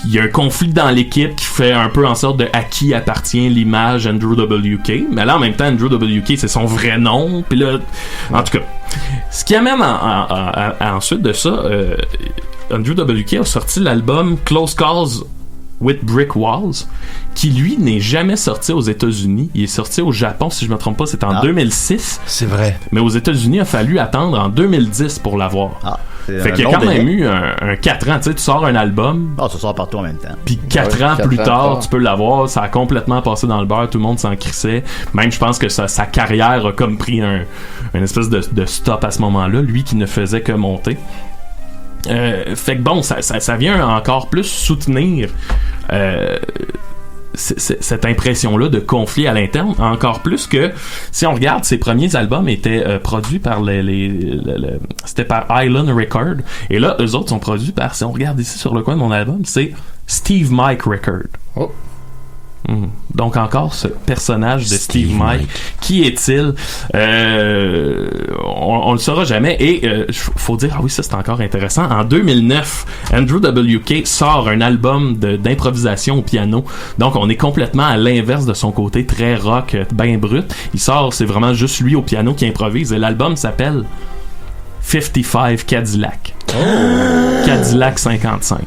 Il y a un conflit dans l'équipe qui fait un peu en sorte de à qui appartient l'image Andrew WK. Mais là, en même temps, Andrew WK, c'est son vrai nom. Puis là, en tout cas, ce qui amène ensuite de ça, Andrew WK a sorti l'album Close Calls with Brick Walls, qui lui n'est jamais sorti aux États-Unis. Il est sorti au Japon, si je me trompe pas, c'est en 2006. C'est vrai. Mais aux États-Unis, il a fallu attendre en 2010 pour l'avoir. Fait qu'il y a quand même eu un 4 ans. Tu sais, tu sors un album. Ça sort partout en même temps. Puis 4 ans plus tard, tu peux l'avoir. Ça a complètement passé dans le beurre. Tout le monde s'en crissait. Même, je pense que sa carrière a comme pris une espèce de stop à ce moment-là. Lui qui ne faisait que monter. Fait que bon, ça vient encore plus soutenir cette impression-là de conflit à l'interne, encore plus que si on regarde, ses premiers albums étaient produits par c'était par Island Record, et là eux autres sont produits par, si on regarde ici sur le coin de mon album, c'est Steve Mike Record. Donc encore ce personnage de Steve Mike. Qui est-il? On le saura jamais. Et faut dire, ah oui, ça c'est encore intéressant. En 2009, Andrew WK sort un album d'improvisation au piano. Donc on est complètement à l'inverse de son côté très rock, bien brut. Il sort, c'est vraiment juste lui au piano qui improvise. Et l'album s'appelle 55 Cadillac. Cadillac 55.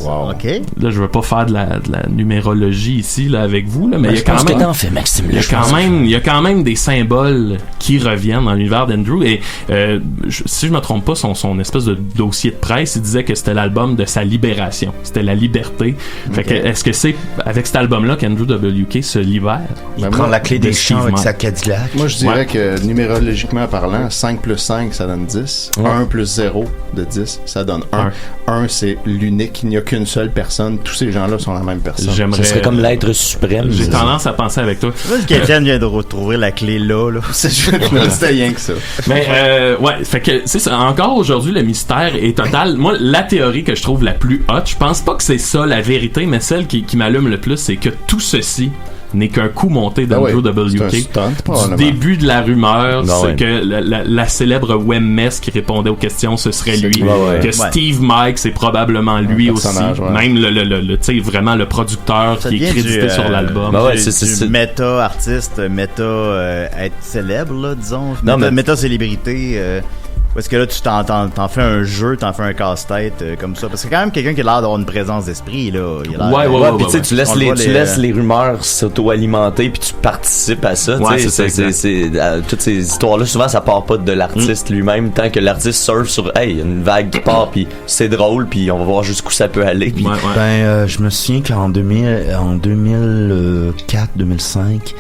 Wow. OK. Là, je veux pas faire de la numérologie ici là avec vous là, mais il y a quand même t'en fais, Maxime. Il y a quand même des symboles qui reviennent dans l'univers d'Andrew et si je me trompe pas, son espèce de dossier de presse, il disait que c'était l'album de sa libération. C'était la liberté. Fait que est-ce que c'est avec cet album-là qu'Andrew WK se libère? Il prend la clé des champs avec sa Cadillac. Moi, je dirais que numérologiquement parlant, 5 plus 5, ça donne 10. 1 plus 0 de 10, ça donne 1. 1, c'est l'unique. Il n'y a qu'une seule personne. Tous ces gens-là sont la même personne. Ce serait comme l'être suprême. J'ai tendance à penser avec toi. Quelqu'un vient de retrouver la clé là. C'était rien que ça. Mais ouais, fait que c'est ça. Encore aujourd'hui, le mystère est total. Moi, la théorie que je trouve la plus hot, je pense pas que c'est ça la vérité, mais celle qui m'allume le plus, c'est que tout ceci n'est qu'un coup monté d'Andrew WK. Du début de la rumeur, c'est que la célèbre webmess qui répondait aux questions, ce serait lui. Que Steve Mike, c'est probablement lui aussi. Même tu sais, vraiment le producteur qui est crédité sur l'album. C'est méta artiste, méta être célèbre, là, disons. Méta célébrité. Parce que là, tu t'en fais un jeu, t'en fais un casse-tête comme ça. Parce que c'est quand même quelqu'un qui a l'air d'avoir une présence d'esprit, là. Puis tu sais, tu laisses les rumeurs s'auto-alimenter, puis tu participes à ça. Toutes ces histoires-là, souvent, ça part pas de l'artiste lui-même, tant que l'artiste surfe sur, hey, il y a une vague qui part, puis c'est drôle, puis on va voir jusqu'où ça peut aller. Pis... je me souviens qu'en 2004, 2005,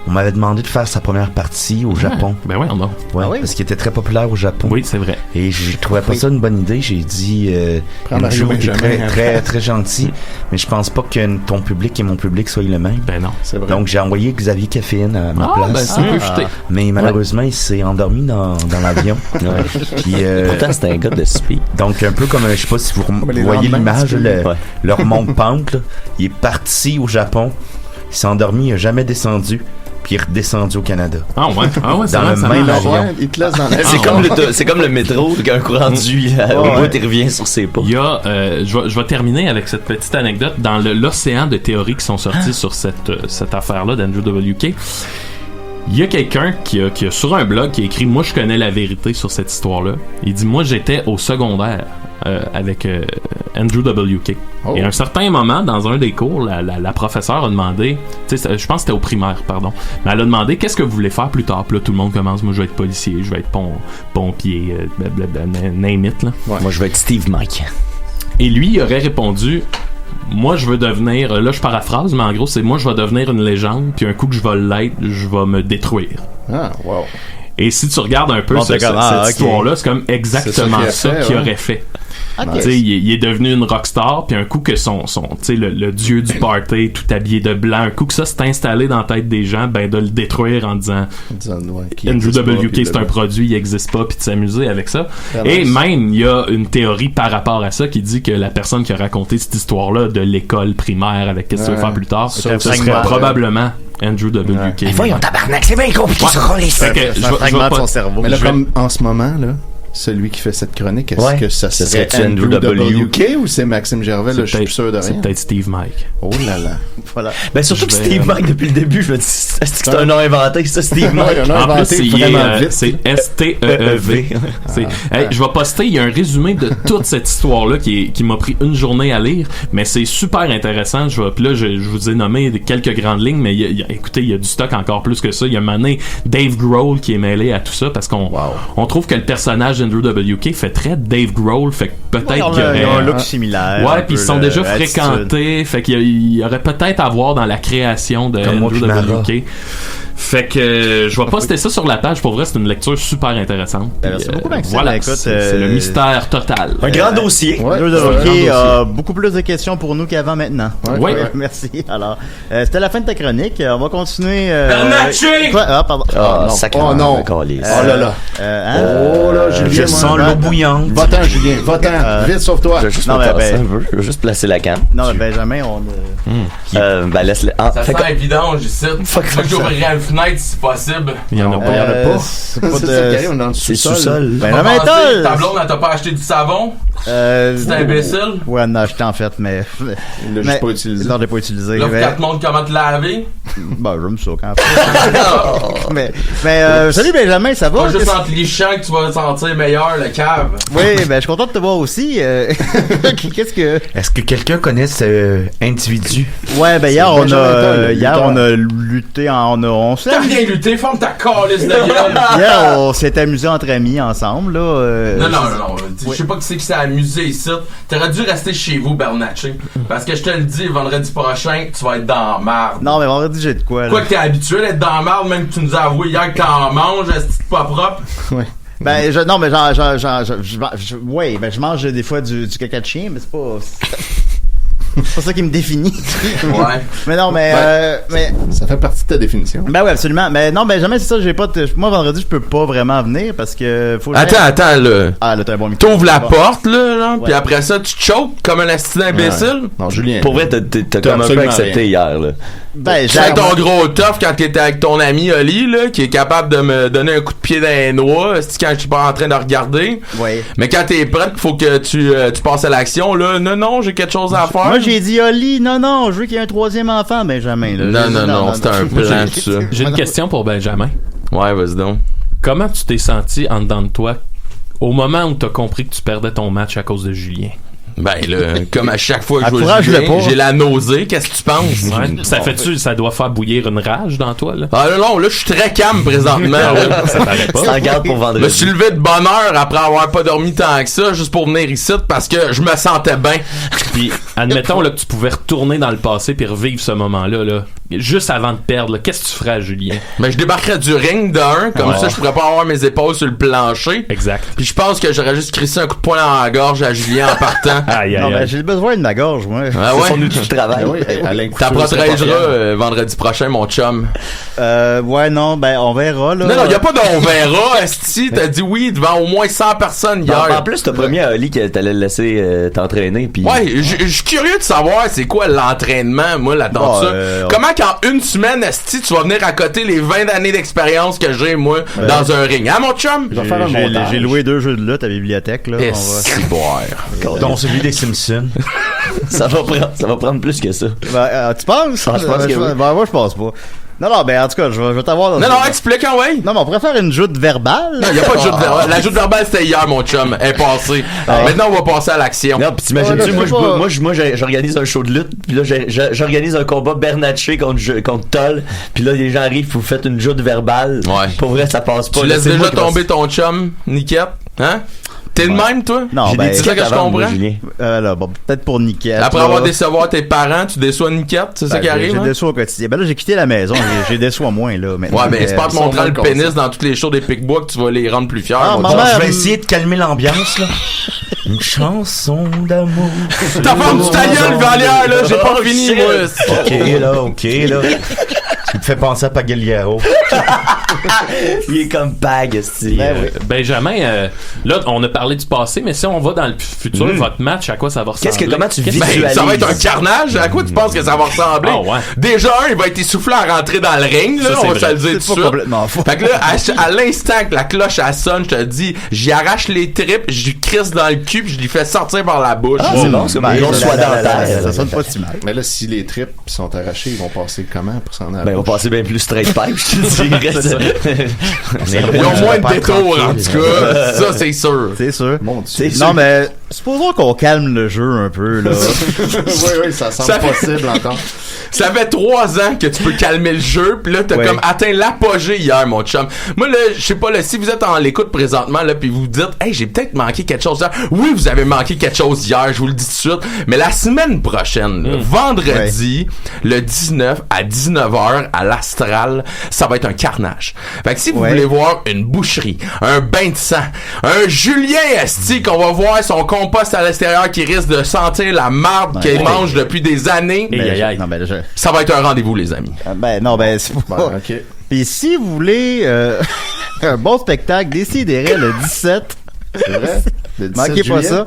on m'avait demandé de faire sa première partie au Japon. Parce qu'il était très populaire au Japon. Oui, c'est vrai. Et je trouvais pas ça une bonne idée. J'ai dit, Andrew est très, très gentil, mais je pense pas que ton public et mon public soient le même. Ben non, c'est vrai. Donc j'ai envoyé Xavier Caféine à ma place. Mais malheureusement, il s'est endormi dans l'avion. Puis, pourtant, c'était un gars de speed. Donc un peu comme, je sais pas si vous voyez l'image, le remonte-pente, il est parti au Japon, il s'est endormi, il a jamais descendu. Puis il est redescendu au Canada. Ah ouais, dans le même avion. Il te laisse dans l'avion. C'est comme le métro, un coup rendu au bout, il revient sur ses pas. Il y a, je vais terminer avec cette petite anecdote. Dans l'océan de théories qui sont sorties sur cette affaire-là d'Andrew WK, il y a quelqu'un qui a sur un blog qui a écrit « Moi, je connais la vérité sur cette histoire-là ». Il dit « Moi, j'étais au secondaire avec Andrew WK. Et à un certain moment, dans un des cours, la professeure a demandé, je pense que c'était au primaire, pardon, mais elle a demandé « Qu'est-ce que vous voulez faire plus tard? » Puis là, tout le monde commence « Moi, je vais être policier, je vais être pompier, name it. » Moi, je vais être Steve Mike. Et lui, il aurait répondu... Moi, je veux devenir... Là, je paraphrase, mais en gros, c'est moi, je vais devenir une légende, puis un coup que je vais l'être, je vais me détruire. Ah, wow. Et si tu regardes un peu cette histoire-là, c'est comme exactement ça qu'il aurait fait. Okay. Il est devenu une rockstar, puis un coup que le dieu du party, tout habillé de blanc, un coup que ça s'est installé dans la tête des gens, ben de le détruire en disant Andrew WK c'est un produit, il existe pas, puis de s'amuser avec ça. Et même, il y a une théorie par rapport à ça qui dit que la personne qui a raconté cette histoire-là de l'école primaire avec qu'est-ce que tu veux faire plus tard, ce serait probablement Andrew WK. Voyons, tabarnak, c'est bien compliqué ce rôle. Je fragmente son cerveau. Mais là, comme en ce moment, là, celui qui fait cette chronique, est-ce que ça serait Andrew WK ou c'est Maxime Gervais? Là, je suis plus sûr de rien. C'est peut-être Steve Mike. Oh là là. Voilà. Ben surtout que Steve Mike, depuis le début, je me dis, est-ce que c'est un nom inventé, ça, Steve Mike? En plus, c'est S-T-E-E-V. Je vais poster, il y a un résumé de toute cette histoire-là qui m'a pris une journée à lire, mais c'est super intéressant. Puis là, je vous ai nommé quelques grandes lignes, mais écoutez, il y a du stock encore plus que ça. Il y a maintenant Dave Grohl qui est mêlé à tout ça, parce qu'on trouve que le personnage d'Andrew WK fait très Dave Grohl, fait que peut-être qu'il y aurait un look similaire. Ouais, puis ils sont déjà fréquentés, fait qu'il y aurait peut-être à voir dans la création de Andrew WK. Fait que je vais poster ça sur la page. Pour vrai, c'est une lecture super intéressante. Merci beaucoup, Maxime. Voilà, c'est le mystère total. Un grand dossier. Andrew WK a beaucoup plus de questions pour nous qu'avant maintenant. Oui. Merci. Alors, c'était la fin de ta chronique. On va continuer. Bernatchez! Ah, pardon. Oh non. Oh là là. Oh là, Julien. Je sens l'eau bouillante. Va-t'en, Julien. Va-t'en. Vite, sauve-toi. Je veux juste placer la canne. Non, mais Benjamin, laisse-le. Ça sent évident, j'essaie. J'ouvrirai une fenêtre si possible. Il y en a pas. C'est pas de... On est dans le sous-sol. Benjamin, ta blonde, elle t'a pas acheté du savon? C'est imbécile? Ouais, elle en a acheté en fait, mais. Il l'a juste pas utilisé. Il l'a pas utilisé. Là, faut qu'elle te montre comment te laver. Bah, j'aime ça quand même. mais salut Benjamin, ça va? Pas juste en te lichant que tu vas te sentir meilleur, le cave. Oui, ben, je suis content de te voir aussi. Qu'est-ce que. Est-ce que quelqu'un connaît ce individu? Ouais, ben, hier, on a lutté on s'est T'as rien lutté, forme ta calice de gueule. Hier, on s'est amusé entre amis ensemble, là. Non. Je sais pas qui c'est qui s'est amusé ici. T'aurais dû rester chez vous, Bernatchez. Parce que je te le dis, vendredi prochain, tu vas être dans la marde. Non, mais vendredi, j'ai de quoi, là. Quoi que t'es habitué d'être dans la marde, même que tu nous as avoué hier que t'en manges, est-ce que pas propre? Ouais. Ben, je mange des fois du caca de chien, mais c'est pas... C'est pas ça qui me définit. Ouais. Mais non, mais ça fait partie de ta définition. Ben oui, absolument. Mais non, Benjamin, c'est ça, moi vendredi, je peux pas vraiment venir parce que faut Attends, là. Ah, là, t'as un bon micro. T'ouvres la porte, là, puis après ça, tu te choques comme un assistant imbécile. Non, Julien. Pour vrai, t'as comme un peu accepté hier, là. Ben, tu fais ton gros tough quand t'étais avec ton ami Oli, là, qui est capable de me donner un coup de pied dans les noix, quand je suis pas en train de regarder. Oui. Mais quand t'es prêt, faut que tu passes à l'action, là. Non, j'ai quelque chose à faire. Moi, j'ai dit Oli, non, je veux qu'il y ait un troisième enfant, Benjamin, là. Non, c'est un plan, tout ça. J'ai une question pour Benjamin. Ouais, vas-y donc. Comment tu t'es senti en dedans de toi au moment où t'as compris que tu perdais ton match à cause de Julien? Ben là, comme à chaque fois que je vois Julien, j'ai la nausée. Qu'est-ce que tu penses? Ouais. Ça doit faire bouillir une rage dans toi, là? Ah non, là, je suis très calme présentement. Ça paraît pas. Ça regarde pour vendredi. Je me suis levé de bonne heure après avoir pas dormi tant que ça, juste pour venir ici, parce que je me sentais bien. Puis, admettons là, que tu pouvais retourner dans le passé puis revivre ce moment-là, là, juste avant de perdre, là, qu'est-ce que tu ferais à Julien? Ben, je débarquerais du ring d'un, comme ça, je pourrais pas avoir mes épaules sur le plancher. Exact. Puis je pense que j'aurais juste crissé un coup de poing dans la gorge à Julien en partant. Non, ben, j'ai besoin de ma gorge, moi. Ah ouais? C'est son outil de travail. T'approcheras vendredi prochain, mon chum. Ouais, non, ben, on verra, là. Non, y a pas d'on verra, esti. T'as dit oui devant au moins 100 personnes hier. En plus, t'as promis à Oli que t'allais le laisser t'entraîner. Pis... Ouais, je suis curieux de savoir c'est quoi l'entraînement, moi, là-dedans. Comment qu'en une semaine, esti, tu vas venir à côté les 20 années d'expérience que j'ai, moi, dans un ring. Hein, mon chum? J'ai loué 2 jeux de lutte à la bibliothèque, là. Dont celui des Simpsons. ça va prendre plus que ça. Ben, tu penses? Je pense que oui. Ben, moi, je pense pas. Non, ben, en tout cas, je vais t'avoir dans Non, explique, ouais. Non, mais on pourrait faire une joute verbale. Non, y a pas de joute verbale. La joute verbale, c'était hier, mon chum. Elle est passée. Maintenant, on va passer à l'action. Non, pis t'imagines-tu, moi, j'organise un show de lutte, pis là, j'organise un combat Bernatchez contre Toll, pis là, les gens arrivent, vous faites une joute verbale. Ouais. Pour vrai, ça passe pas. Tu laisses déjà tomber ton chum, Niquette? Hein? T'es le même, toi? Non, j'ai des tickets que je comprends. Là, bon, peut-être pour Niquette. Après avoir décevoir tes parents, tu déçois Niquette, c'est ça qui arrive? J'ai déçois au quotidien. Ben là, j'ai quitté la maison, j'ai déçois moins, là. Ouais, mais c'est pas te montrer le pénis dans toutes les shows des Pic-Bois que tu vas les rendre plus fiers. Je vais essayer de calmer l'ambiance, là. Une chanson d'amour. T'as ferme ta gueule, Valière, là, j'ai pas fini, moi. Ok, là. Il me fait penser à Pagliaro. Il est comme Pag, Benjamin, là, on a parlé du passé, mais si on va dans le futur, votre match, à quoi ça va ressembler? Comment tu visualises? Ça va être un carnage. À quoi tu penses que ça va ressembler? Oh, ouais. Déjà, il va être essoufflé à rentrer dans le ring, là, on va se le dire tout de suite. Complètement faux. Fait que là, à l'instant que la cloche elle sonne, je te dis, j'y arrache les tripes, j'y crisse dans le cul, puis je lui fais sortir par la bouche. C'est bon, c'est bon. Ça sonne pas si mal. Mais là, si les tripes sont arrachées, ils vont passer comment pour s'en aller? Ben, ils vont passer bien plus straight pipe, je te dirais. Ils ont moins de détours, en tout cas. Ça, c'est sûr. C'est sûr. Mon Dieu. Non, mais supposons qu'on calme le jeu un peu, là. oui, ça semble possible encore. Ça fait 3 ans que tu peux calmer le jeu, pis là, t'as comme atteint l'apogée hier, mon chum. Moi, là, je sais pas, là, si vous êtes en l'écoute présentement, là, pis vous dites, hey, j'ai peut-être manqué quelque chose hier. Oui, vous avez manqué quelque chose hier, je vous le dis tout de suite. Mais la semaine prochaine, là, vendredi, le 19 à 19h, à l'Astral, ça va être un carnage. Fait que si vous voulez voir une boucherie, un bain de sang, un Julien Esti qu'on va voir son compost à l'extérieur qui risque de sentir la marde qu'il mange depuis des années. Ça va être un rendez-vous, les amis. C'est pas... OK. Puis si vous voulez un bon spectacle, décidérez le 17. C'est vrai? Manquez pas ça.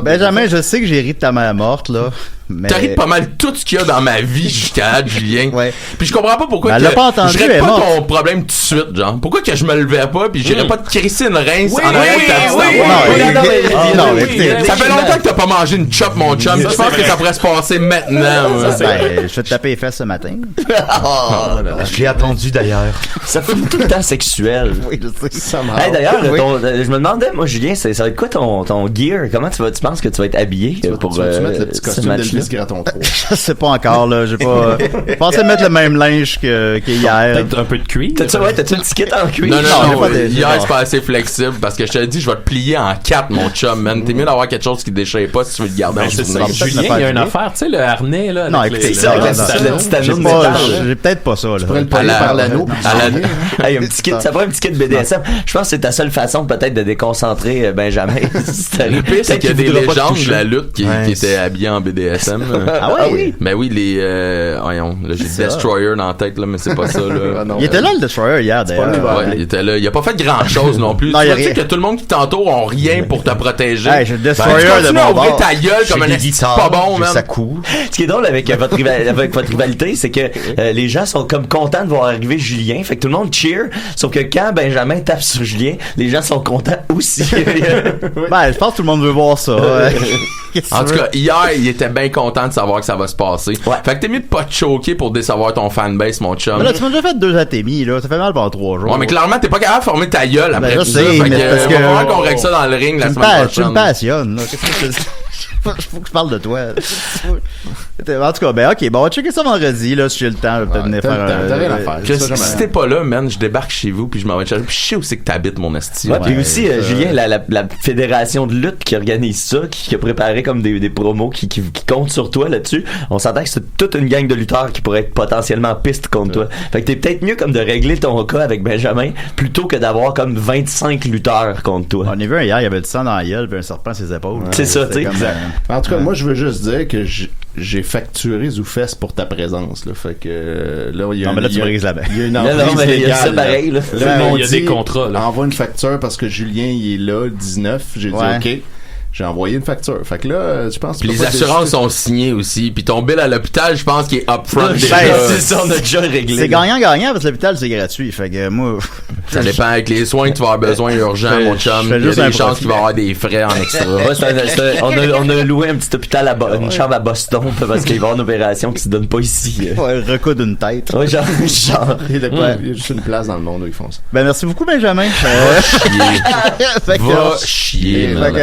Benjamin, je sais que j'ai ri de ta mère morte, là. Mais... T'as ri pas mal tout ce qu'il y a dans ma vie jusqu'à Julien. Puis je comprends pas pourquoi elle l'a pas entendu, je règle pas ton problème tout de suite, genre. Pourquoi que je me levais pas puis j'irais pas te crisser une rince en arrière de ta petite. Ça fait longtemps que t'as pas mangé une chop, mon chum. Je pense que ça pourrait se passer maintenant. Je vais te taper les fesses ce matin. Je l'ai attendu d'ailleurs. Ça fait tout le temps sexuel. Oui, je sais. D'ailleurs, je me demandais, moi, Julien, ça va être quoi ton gear? Comment tu penses que tu vas être habillé pour tu mettre le petit costume Chris Graton 3. Je sais pas encore, là. J'ai pas pensé mettre le même linge qu'hier. Peut-être un peu de cuir. T'as-tu une ticket en cuir? Non, hier, c'est pas assez flexible parce que je te dis, je vais te plier en 4, mon chum, man. T'es mieux d'avoir quelque chose qui déchire pas si tu veux le garder en souvenir. Julien, il y a une affaire, tu sais, le harnais, là. Non, écoutez, c'est avec la petite anneau de métal. J'ai peut-être pas ça, là. Tu pourrais le payer par l'anneau. Hey, ça prend un petit kit BDSM. Je pense que c'est ta seule façon peut-être de déconcentrer Benjamin. Le pire, c'est qu'il y a des légendes de la lutte qui étaient habillés en BDSM. Ah oui? Ben oui, voyons, là, j'ai Destroyer dans la tête, là, mais c'est pas ça, là. Il était là, le Destroyer, hier, d'ailleurs. Ouais, il était là. Il a pas fait grand-chose non plus. Tu sais que tout le monde qui t'entoure ont rien pour te protéger. Hey, j'ai le Destroyer de mon bord. Ta gueule comme un esti pas bon, man. Ça court. Ce qui est drôle avec votre rivalité, c'est que les gens sont comme contents de voir arriver Julien. Fait que tout le monde cheer. Sauf que quand Benjamin tape sur Julien, les gens sont contents aussi. Ben, je pense que tout le monde veut voir ça. En tout cas, hier, il était bien content de savoir que ça va se passer. Ouais. Fait que t'es mieux de pas te choquer pour décevoir ton fanbase, mon chum. Mais là, tu m'as déjà fait 2 atémies, là. Ça fait mal pendant 3 jours. Ouais, mais clairement, t'es pas capable de former ta gueule après tout ça. Fait que, parce que on va voir qu'on règle ça dans le ring la semaine prochaine. Tu me passionnes, là. Qu'est-ce que faut que je parle de toi. En tout cas, ben ok, bon, on va checker ça vendredi, là, si j'ai le temps, je vais peut-être venir faire t'as rien à faire. Si t'es pas là, man, je débarque chez vous puis je m'en vais chercher. Puis je sais où c'est que t'habites, mon esti. Ouais, puis aussi, Julien, la fédération de lutte qui organise ça, qui a préparé comme des promos qui comptent sur toi là-dessus, on s'entend que c'est toute une gang de lutteurs qui pourrait être potentiellement piste contre toi. Fait que t'es peut-être mieux comme de régler ton cas avec Benjamin plutôt que d'avoir comme 25 lutteurs contre toi. On a vu un hier, il y avait du sang dans la gueule puis un serpent à ses épaules. C'est ça, tu sais. En tout cas, moi, je veux juste dire que j'ai facturé Zoufès pour ta présence, là. Fait que, là, il y a mais là, tu brises la baie. Il y a une emprise il y a ça légale. pareil, là. Il y a des contrats, là. Envoie une facture parce que Julien, il est là, le 19. J'ai dit, OK. J'ai envoyé une facture. Fait que là, je pense que... Puis les assurances sont signées aussi. Puis ton bill à l'hôpital, je pense qu'il est upfront déjà. C'est ça, on a déjà réglé. C'est gagnant-gagnant parce que l'hôpital, c'est gratuit. Fait que moi... Ça dépend avec les soins que tu vas avoir besoin urgents, mon chum. Il y a des chances qu'il va avoir des frais en extra. On a loué un petit hôpital une chambre à Boston parce qu'il va y avoir une opération qui se donne pas ici. Ouais, recoudre une tête. Ouais, genre. Il y a juste une place dans le monde où ils font ça. Ben, merci beaucoup, Benjamin. Va chier, man.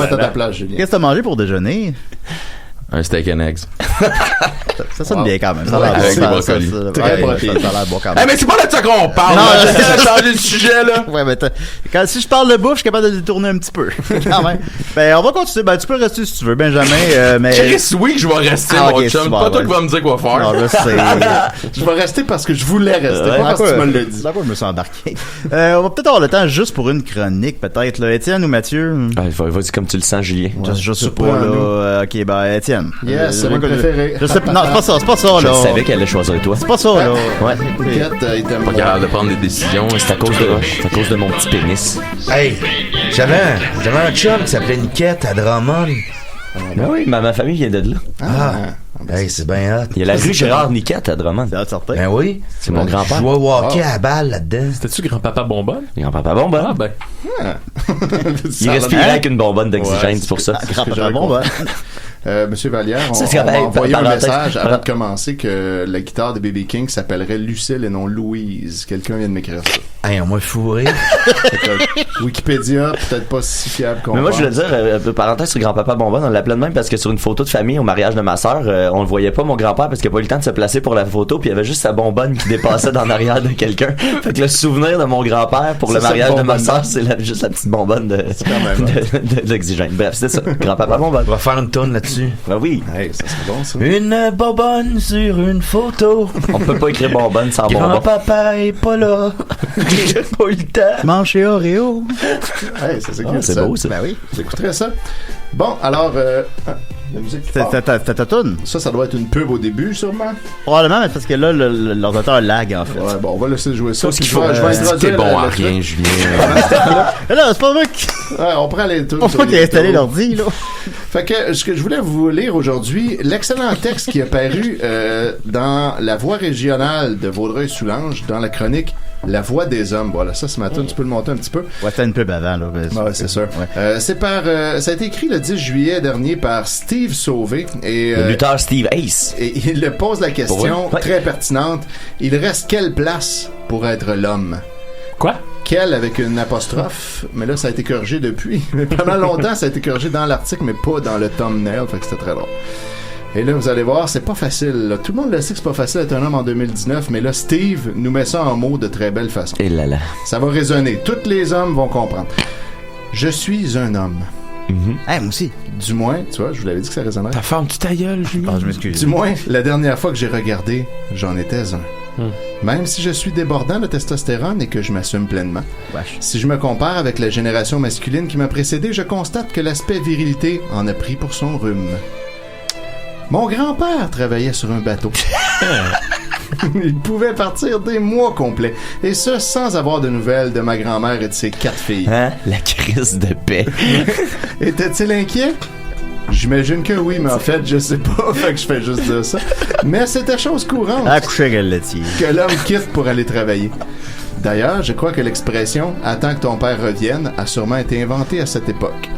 À ta place, Julien. Qu'est-ce que t'as mangé pour déjeuner? Un steak and eggs. Ça sonne bien quand même. Ça a l'air avec bon. des brocolis. Ça a l'air bon quand même. Mais c'est pas de ça qu'on parle. Non, j'essaie de changer de sujet, là. Ouais, mais si je parle de bouffe, je suis capable de détourner un petit peu. Quand même. Ben, on va continuer. Ben, tu peux rester si tu veux, Benjamin. Mais... Chris, oui, je vais rester, mon chum. Pas toi qui vas me dire quoi faire. Non, je vais rester parce que je voulais rester. Pas parce que tu me l'as dit. D'abord, je me suis embarqué. On va peut-être avoir le temps juste pour une chronique, peut-être, là. Étienne ou Mathieu? Vas-y comme tu le sens, Julien. Je sais pas, là. Ok, ben, Étienne. Yes, c'est mon préféré. Je sais pas. Non, c'est pas ça, là. Je savais qu'elle allait choisir toi. C'est pas ça, là. Ouais. Pas capable de prendre des décisions. C'est à cause de mon petit pénis. Hey, j'avais un chum qui s'appelait Niquette à Drummond. Ben oui, ma famille vient de là. Hey, c'est bien hot. Il y a la rue Gérard Niquette à Drummond. C'est certain. Ben oui. C'est mon grand-père. Je jouais au hockey à la balle là-dedans. C'était-tu grand-papa bonbonne? Grand-papa bonbonne. Ah, ben. Il respirait avec une bonbonne d'oxygène, c'est pour ça. Grand-papa bonbonne. Monsieur Vallière, on m'a envoyé un message avant de commencer que la guitare de B.B. King s'appellerait Lucille et non Louise. Quelqu'un vient de m'écrire ça. Hey, on m'a fourré. Wikipédia, peut-être pas si fiable qu'on Mais moi, je voulais dire, parenthèse sur grand-papa bonbonne, on l'appelait de même parce que sur une photo de famille au mariage de ma sœur, on le voyait pas, mon grand-père, parce qu'il a pas eu le temps de se placer pour la photo, puis il y avait juste sa bonbonne qui dépassait dans l'arrière de quelqu'un. Fait que le souvenir de mon grand-père pour le mariage de ma sœur, c'est juste la petite bonbonne de l'oxygène. Bref, c'est ça. Grand-papa bonbonne. On va faire une tonne là-dessus. Ben oui. Hey, ça serait bon, ça. Une bonbonne sur une photo. On peut pas écrire bonbonne sans bonbonne. Grand-papa est pas là. J'ai pas eu le temps. Mange chez Oreo. Hey, ça, c'est beau, ça. Ben oui. J'écouterais ça. Bon, alors, la musique. Ta toune? Ça doit être une pub au début, sûrement. Probablement, mais parce que là, l'ordinateur lag, en fait. Ouais, bon, on va laisser jouer ça. Ce qu'il faut. Je vais introduire. T'es bon à rien, Julien. Là, c'est pas moi qui. Ouais, on prend les tunes. C'est pas moi qui ai installé l'ordi, là. Fait que ce que je voulais vous lire aujourd'hui, l'excellent texte qui est paru dans la voix régionale de Vaudreuil-Soulanges, dans la chronique La Voix des Hommes. Voilà, ça ce matin, tu peux le monter un petit peu. Ouais, c'était une pub avant, là. Ouais, c'est sûr. Ouais. Ça a été écrit le 10 juillet dernier par Steve Sauvé. Et, le lutteur Steve Ace. Et il le pose la question très pertinente. Il reste quelle place pour être l'homme? Quoi? Quel avec une apostrophe, mais là ça a été corrigé depuis. Mais pendant longtemps ça a été corrigé dans l'article, mais pas dans le thumbnail, fait que c'était très drôle. Et là, vous allez voir, c'est pas facile. Là. Tout le monde le sait que c'est pas facile d'être un homme en 2019, mais là, Steve nous met ça en mots de très belle façon. Et là là. Ça va résonner. Tous les hommes vont comprendre. Je suis un homme. Moi aussi. Du moins, tu vois, je vous l'avais dit que ça résonnerait. Ta femme, tu ta gueule, Julien. Je m'excuse. Du moins, la dernière fois que j'ai regardé, j'en étais un. Même si je suis débordant de testostérone et que je m'assume pleinement. Si je me compare avec la génération masculine qui m'a précédé, je constate que l'aspect virilité en a pris pour son rhume. Mon grand-père travaillait sur un bateau. Il pouvait partir des mois complets. Et ce, sans avoir de nouvelles de ma grand-mère et de ses 4 filles. Hein? La crise de paix. Était-il inquiet? J'imagine que oui, mais en fait, je sais pas, fait que je fais juste dire ça. Mais c'était chose courante. Accoucher avec le laitier. Que l'homme quitte pour aller travailler. D'ailleurs, je crois que l'expression « attends que ton père revienne » a sûrement été inventée à cette époque.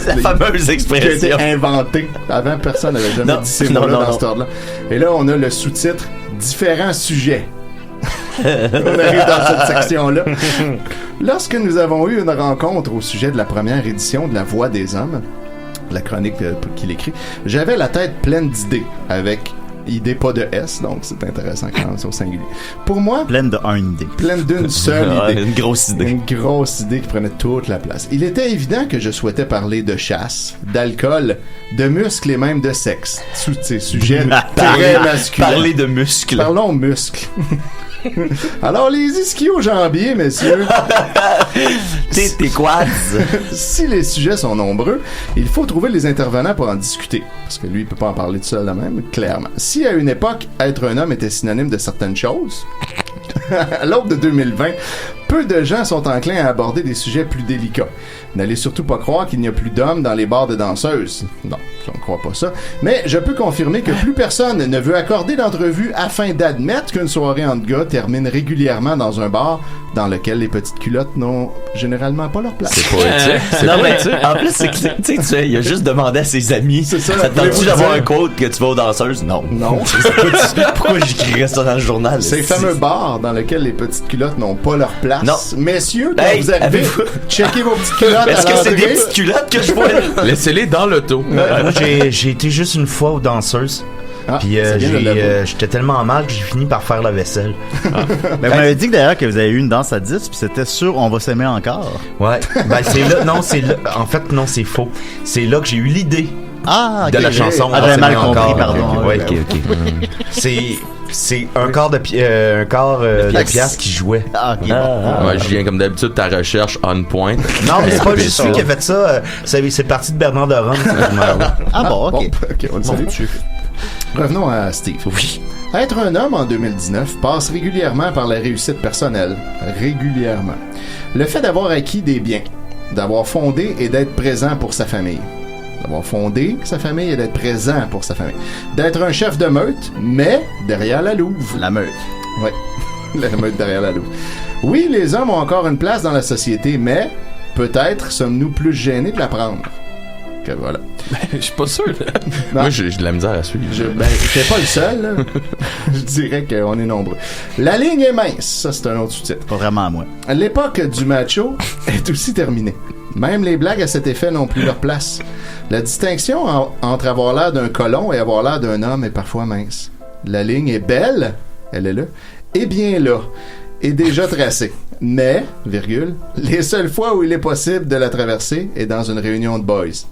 La fameuse expression. Qui a été inventée. Avant, personne n'avait jamais dit ces mots-là dans cet ordre-là. Et là, on a le sous-titre « Différents sujets ». On arrive dans cette section-là. Lorsque nous avons eu une rencontre au sujet de la première édition de La Voix des Hommes, la chronique qu'il écrit, j'avais la tête pleine d'idées, avec idée pas de S, donc c'est intéressant quand même, c'est au singulier. Pour moi... Pleine d'une idée. Pleine d'une seule idée. Une grosse idée. Une grosse idée qui prenait toute la place. Il était évident que je souhaitais parler de chasse, d'alcool, de muscles et même de sexe. Tous ces sujets très masculins. Parler de muscles. Parlons muscles. Alors, les ischio-jambiers, messieurs. T'es quads. Si les sujets sont nombreux, il faut trouver les intervenants pour en discuter. Parce que lui, il peut pas en parler tout seul de même, clairement. Si à une époque, être un homme était synonyme de certaines choses, à l'aube de 2020, peu de gens sont enclins à aborder des sujets plus délicats. N'allez surtout pas croire qu'il n'y a plus d'hommes dans les bars de danseuses. Non, je ne crois pas ça. Mais je peux confirmer que plus personne ne veut accorder d'entrevue afin d'admettre qu'une soirée entre gars termine régulièrement dans un bar dans lequel les petites culottes n'ont généralement pas leur place. C'est poétique. Non, mais en plus, c'est que tu sais, il a juste demandé à ses amis. C'est ça. Ça te tente-tu d'avoir un quote que tu vas aux danseuses? Non. Non. Pourquoi j'écrirais ça dans le journal? Ces fameux bars dans lesquels les petites culottes n'ont pas leur place. Non. Messieurs, quand vous arrivez, checkez vos petites culottes. Est-ce que c'est des petites culottes que je vois? Laissez-les dans l'auto. Moi, j'ai été juste une fois aux danseuses. Puis j'étais tellement mal que j'ai fini par faire la vaisselle. Ben, vous m'avez dit que d'ailleurs que vous avez eu une danse à 10 puis c'était sûr on va s'aimer encore. Ouais. Ben c'est là, non, c'est là. En fait, non, c'est faux. C'est là que j'ai eu l'idée de la chanson. Ah, j'avais mal compris, pardon. Ouais, ok. C'est un quart de pièce qui jouait. Ah, ok. Ouais, Julien, comme d'habitude, ta recherche on point. Non, mais c'est pas juste lui qui a fait ça. C'est parti de Bernard de Rome. Ah bon, ok. On le salue. Revenons à Steve. Oui. Être un homme en 2019 passe régulièrement par la réussite personnelle. Régulièrement. Le fait d'avoir acquis des biens, d'avoir fondé et d'être présent pour sa famille. D'avoir fondé sa famille et d'être présent pour sa famille. D'être un chef de meute, mais derrière la louve. La meute. Oui, la meute derrière la louve. Oui, les hommes ont encore une place dans la société, mais peut-être sommes-nous plus gênés de la prendre. Que voilà. Je suis pas sûr. Moi, j'ai de la misère à suivre. Je suis pas le seul. Là. Je dirais qu'on est nombreux. La ligne est mince. Ça, c'est un autre sous-titre. Pas vraiment à moi. L'époque du macho est aussi terminée. Même les blagues à cet effet n'ont plus leur place. La distinction entre avoir l'air d'un colon et avoir l'air d'un homme est parfois mince. La ligne est belle, elle est là, et bien là, est déjà tracée. Mais, virgule, les seules fois où il est possible de la traverser est dans une réunion de boys.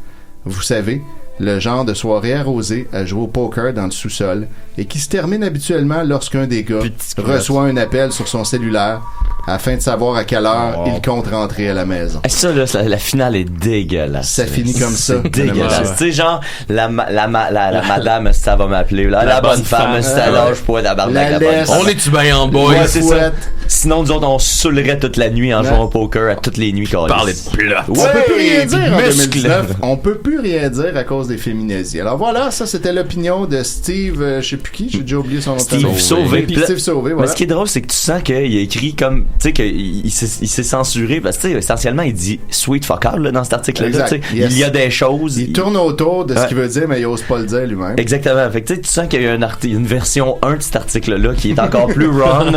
Vous savez, le genre de soirée arrosée à jouer au poker dans le sous-sol et qui se termine habituellement lorsqu'un des gars reçoit un appel sur son cellulaire afin de savoir à quelle heure il compte rentrer à la maison. Et ça, là, la finale est dégueulasse. Ça finit comme ça. C'est dégueulasse. Tu sais, genre, la madame, ça va m'appeler, là. La bonne femme, ça lâche pas la barbe de la bonne. On est-tu bien en boy? Ouais, c'est ça. Sinon, nous autres, on saoulerait toute la nuit en jouant au poker à toutes les nuits qu'on parler de plot. On peut plus rien dire en 2019. On peut plus rien dire à cause des féminazis. Alors voilà, ça c'était l'opinion de Steve, je sais plus qui, j'ai déjà oublié son nom. Steve Sauvé. Steve Sauvé, voilà. Mais ce qui est drôle, c'est que tu sens qu'il a écrit comme tu sais qu'il s'est censuré parce que tu sais essentiellement il dit sweet fuck all là, dans cet article là, il y a des choses, il tourne autour de ce qu'il veut dire mais il ose pas le dire lui-même. Exactement. Fait que tu sens qu'il y a une version 1 de cet article là qui est encore plus wrong.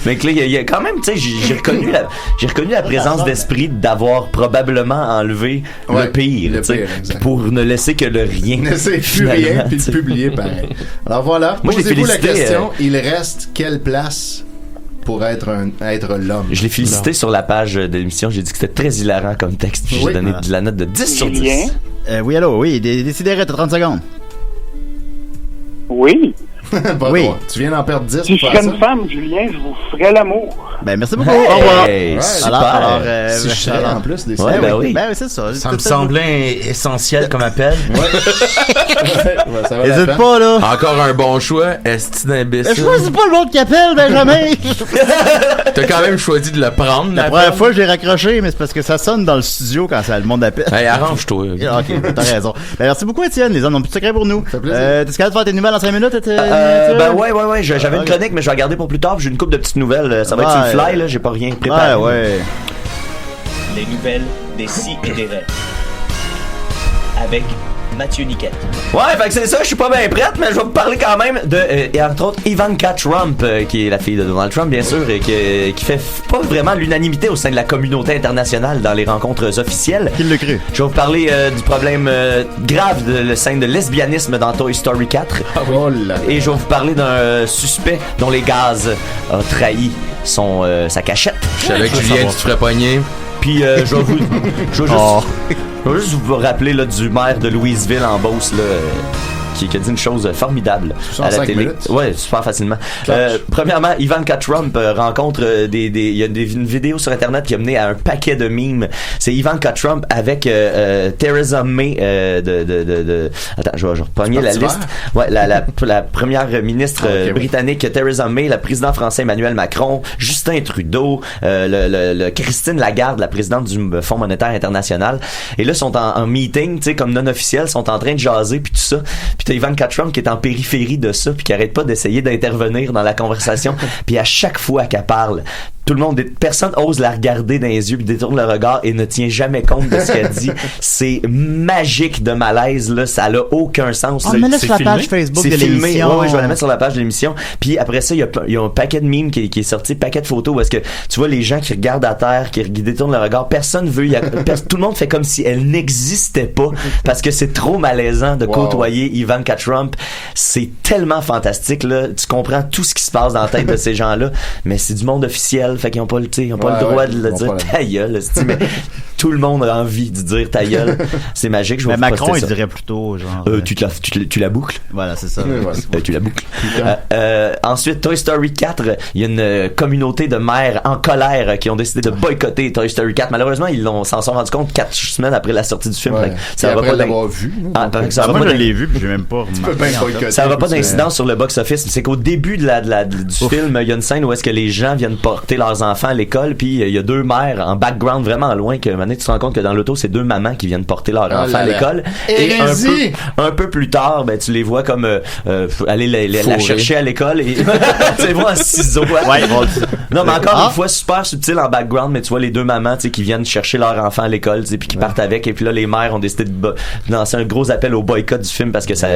Mais que là il y a quand même, tu sais, j'ai reconnu la présence d'esprit d'avoir probablement enlevé le pire, tu sais, pour ne laisser que le rien. Ne laisser plus rien puis le publier pareil. Alors voilà, posez-vous la question, il reste quelle place pour être l'homme? Je l'ai félicité sur la page de l'émission, j'ai dit que c'était très hilarant comme texte, puis j'ai donné de la note de 10 sur 10. Oui, allô, oui, décidérez, t'as 30 secondes. Oui. Bon, oui. Tu viens d'en perdre 10. Si je serais une femme, Julien, je vous ferais l'amour. Ben, merci beaucoup. Au revoir. Super. Alors, si je serais en plus des oui. Ben, c'est ça. Ça me semblait essentiel comme appel. N'hésite pas, là. Encore un bon choix. Est-ce d'imbécile? Je choisis pas le monde qui appelle, Benjamin. T'as quand même choisi de le prendre. La première fois, j'ai raccroché, mais c'est parce que ça sonne dans le studio quand le monde appelle. Hey, arrange-toi. Ok, t'as raison. Ben, merci beaucoup, Étienne. Les hommes n'ont plus de secret pour nous. T'es capable de faire tes nouvelles en 5 minutes? Ben ouais, j'avais une chronique, mais je vais regarder pour plus tard. J'ai une couple de petites nouvelles. Ça va être sur le fly, là. J'ai pas rien préparé. Ouais. Les nouvelles des si et des rêves. Avec Mathieu Niquette. Ouais, fait que c'est ça, je suis pas bien prête, mais je vais vous parler quand même de, et entre autres, Ivanka Trump, qui est la fille de Donald Trump, bien sûr, et qui fait pas vraiment l'unanimité au sein de la communauté internationale dans les rencontres officielles. Qui le cru? Je vais vous parler du problème grave de le sein de lesbianisme dans Toy Story 4. Et je vais vous parler d'un suspect dont les gaz a trahi sa cachette. Je savais que Julien, tu te ferais pogner. Puis je vais juste vous rappeler là, du maire de Louisville en Beauce là, qui a dit une chose formidable à la télé. Ouais, super facilement. Premièrement, Ivanka Trump rencontre il y a une vidéo sur internet qui a mené à un paquet de memes. C'est Ivanka Trump avec Theresa May attends, je vais repogner la liste. Ouais, la première ministre britannique Theresa May, le président français Emmanuel Macron, Justin Trudeau, le Christine Lagarde, la présidente du Fonds monétaire international. Et là, sont en meeting, tu sais, comme non officiel, sont en train de jaser puis tout ça. Puis t'as Ivanka Trump qui est en périphérie de ça puis qui arrête pas d'essayer d'intervenir dans la conversation. Puis à chaque fois qu'elle parle, personne ose la regarder dans les yeux puis détourne le regard et ne tient jamais compte de ce qu'elle dit. C'est magique de malaise, là. Ça n'a aucun sens. On met sur la page Facebook de l'émission. Ouais, je vais la mettre sur la page de l'émission. Puis après ça, il y a un paquet de memes qui est sorti, paquet de photos où est-ce que tu vois les gens qui regardent à terre, qui détournent le regard. Personne veut, tout le monde fait comme si elle n'existait pas parce que c'est trop malaisant de côtoyer Ivanka Trump. C'est tellement fantastique, là. Tu comprends tout ce qui se passe dans la tête de ces gens-là, mais c'est du monde officiel. Fait qu'ils ont pas le droit de le dire ta gueule, mais tout le monde a envie de dire ta gueule. C'est magique. Mais Macron, il dirait plutôt genre tu la boucles. Voilà, c'est ça. Tu la boucles. Ensuite, Toy Story 4, il y a une communauté de mères en colère qui ont décidé de boycotter Toy Story 4. Malheureusement, ils s'en sont rendus compte 4 semaines après la sortie du film. Ça va pas l'avoir vu. Moi, je l'ai vu, puis j'ai même pas remarqué. Ça va pas d'incidence sur le box-office. C'est qu'au début du film, il y a une scène où est-ce que les gens viennent porter leurs enfants à l'école, puis il y a 2 mères en background vraiment loin que maintenant tu te rends compte que dans l'auto c'est 2 mamans qui viennent porter leurs enfants à l'école. Et un peu plus tard, ben tu les vois comme aller la chercher à l'école et tu les vois en ciseaux. Non, mais encore une fois super subtil en background, mais tu vois les 2 mamans, tu sais, qui viennent chercher leurs enfants à l'école, tu sais, puis qui partent avec, et puis là les mères ont décidé de lancer un gros appel au boycott du film parce que ça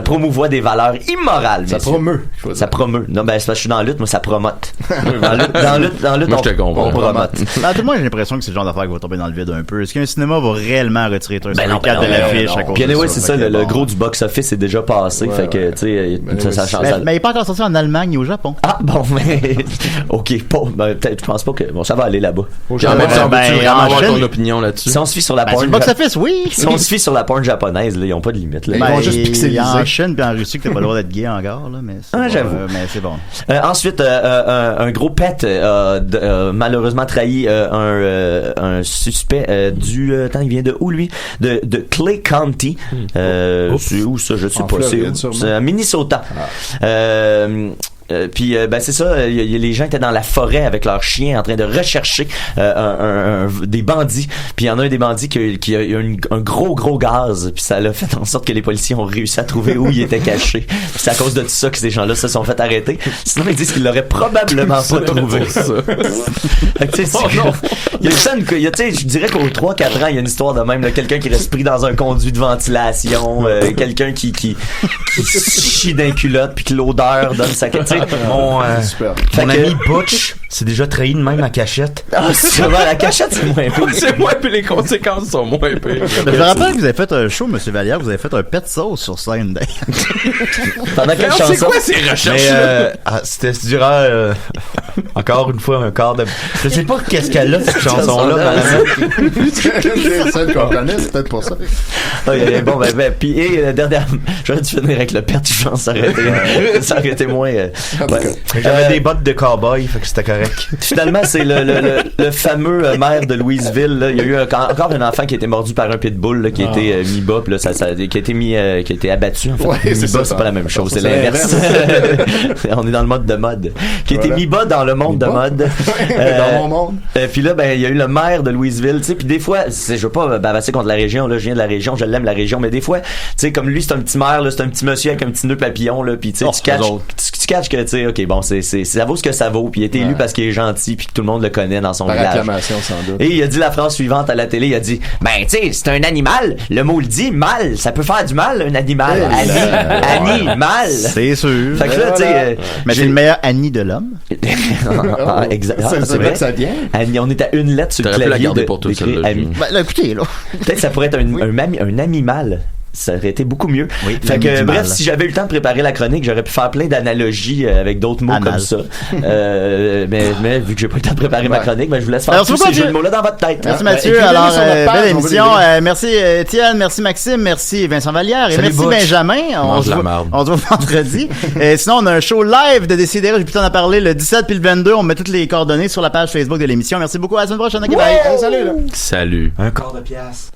promouvoit des valeurs immorales. Ça promeut. Non, ben c'est parce que je suis dans la lutte, moi ça promote. Dans lutte, moi, je te comprends. On promote. Tout le monde, j'ai l'impression que c'est le genre d'affaire qui va tomber dans le vide un peu. Est-ce qu'un cinéma va réellement retirer Toy Story 4 de l'affiche à cause de ça? C'est ça, le gros du box-office est déjà passé, fait que, tu sais, ça change. Mais il n'est pas encore sorti en Allemagne et au Japon. Ah, bon, mais, ok, peut-être, je pense pas que, bon, ça va aller là-bas. Avoir ton opinion là-dessus. Si on se fie sur la porn. box-office, oui. Si on se fie sur la porn japonaise, là, ils ont pas de limite, là. Ils vont juste pixeliser. En Chine puis en Russie que t'as pas le droit d'être gay encore, là, mais j'avoue. Mais c'est bon. Ensuite, un gros pet a malheureusement trahi un suspect il vient de où lui? De Clay County. C'est où ça? Je sais pas. C'est à Minnesota. Puis c'est ça, les gens étaient dans la forêt avec leurs chiens en train de rechercher des bandits. Puis il y en a un des bandits qui a eu un gros gaz, puis ça l'a fait en sorte que les policiers ont réussi à trouver où il était caché. Puis c'est à cause de tout ça que ces gens-là se sont fait arrêter. Sinon ils disent qu'ils l'auraient probablement pas trouvé. Ça. Il y a une scène que, je dirais qu'aux 3-4 ans, il y a une histoire de même, là, quelqu'un qui reste pris dans un conduit de ventilation, quelqu'un qui chie d'un culotte puis que l'odeur donne sa mon ami Butch c'est déjà trahi de même en cachette. C'est vrai, la cachette c'est moins pire. C'est moins pire, les conséquences sont moins pires. Je me rappelle que vous avez fait un show, Monsieur Vallière, vous avez fait un pet sauce sur scène. Pendant quelle chanson? C'est quoi ces recherches-là? C'était durant encore une fois un quart de... Je sais pas qu'est-ce qu'elle a cette chanson-là. C'est celle qu'on connaît, c'est peut-être pour ça. Bon, puis dernière, j'aurais dû finir avec le pet, je pense, ça aurait été moins... J'avais des bottes de cowboy, fait que c'était correct. Finalement, c'est le fameux maire de Louisville, là. Il y a eu encore un enfant qui a été mordu par un pitbull, là, qui a été mis bas, puis là, qui a été abattu, en fait. Ouais, mis bas, c'est pas la même chose, c'est l'inverse. On est dans le mode de mode. Qui a été mis bas dans le monde de mode. Dans mon monde. Puis là, il y a eu le maire de Louisville, tu sais, puis des fois, je veux pas bavasser contre la région, là, je viens de la région, je l'aime la région, mais des fois, tu sais, comme lui, c'est un petit maire, là, c'est un petit monsieur avec un petit nœud papillon, là, puis tu catches que, tu sais, ok, bon, ça vaut ce que ça vaut, puis il a été élu parce qu'il est gentil, puis que tout le monde le connaît dans son village. Acclamation, sans doute. Et il a dit la phrase suivante à la télé, il a dit, tu sais, c'est un animal, le mot le dit, mal, ça peut faire du mal, un animal, animal. C'est sûr. Fait que là, tu sais, mais c'est le meilleur Annie de l'homme. Exactement. C'est vrai que ça vient. Annie, on est à une lettre sur le clavier. Pu la garder pour tout ça. Écoutez, là. Peut-être ça pourrait être un animal. Ça aurait été beaucoup mieux. Oui, fait que, bref, si j'avais eu le temps de préparer la chronique, j'aurais pu faire plein d'analogies avec d'autres mots comme ça. Mais vu que j'ai pas eu le temps de préparer ma chronique, je vous laisse faire tous ces jeux de mots-là dans votre tête. Merci Mathieu. Alors, belle émission. Merci Étienne, merci Maxime, merci Vincent Vallière et merci Benjamin. On se voit vendredi. Sinon, on a un show live de Décidérés. J'ai plus le temps d'en parler le 17 puis le 22. On met toutes les coordonnées sur la page Facebook de l'émission. Merci beaucoup. À la semaine prochaine. Salut. Salut. Un quart de pièce.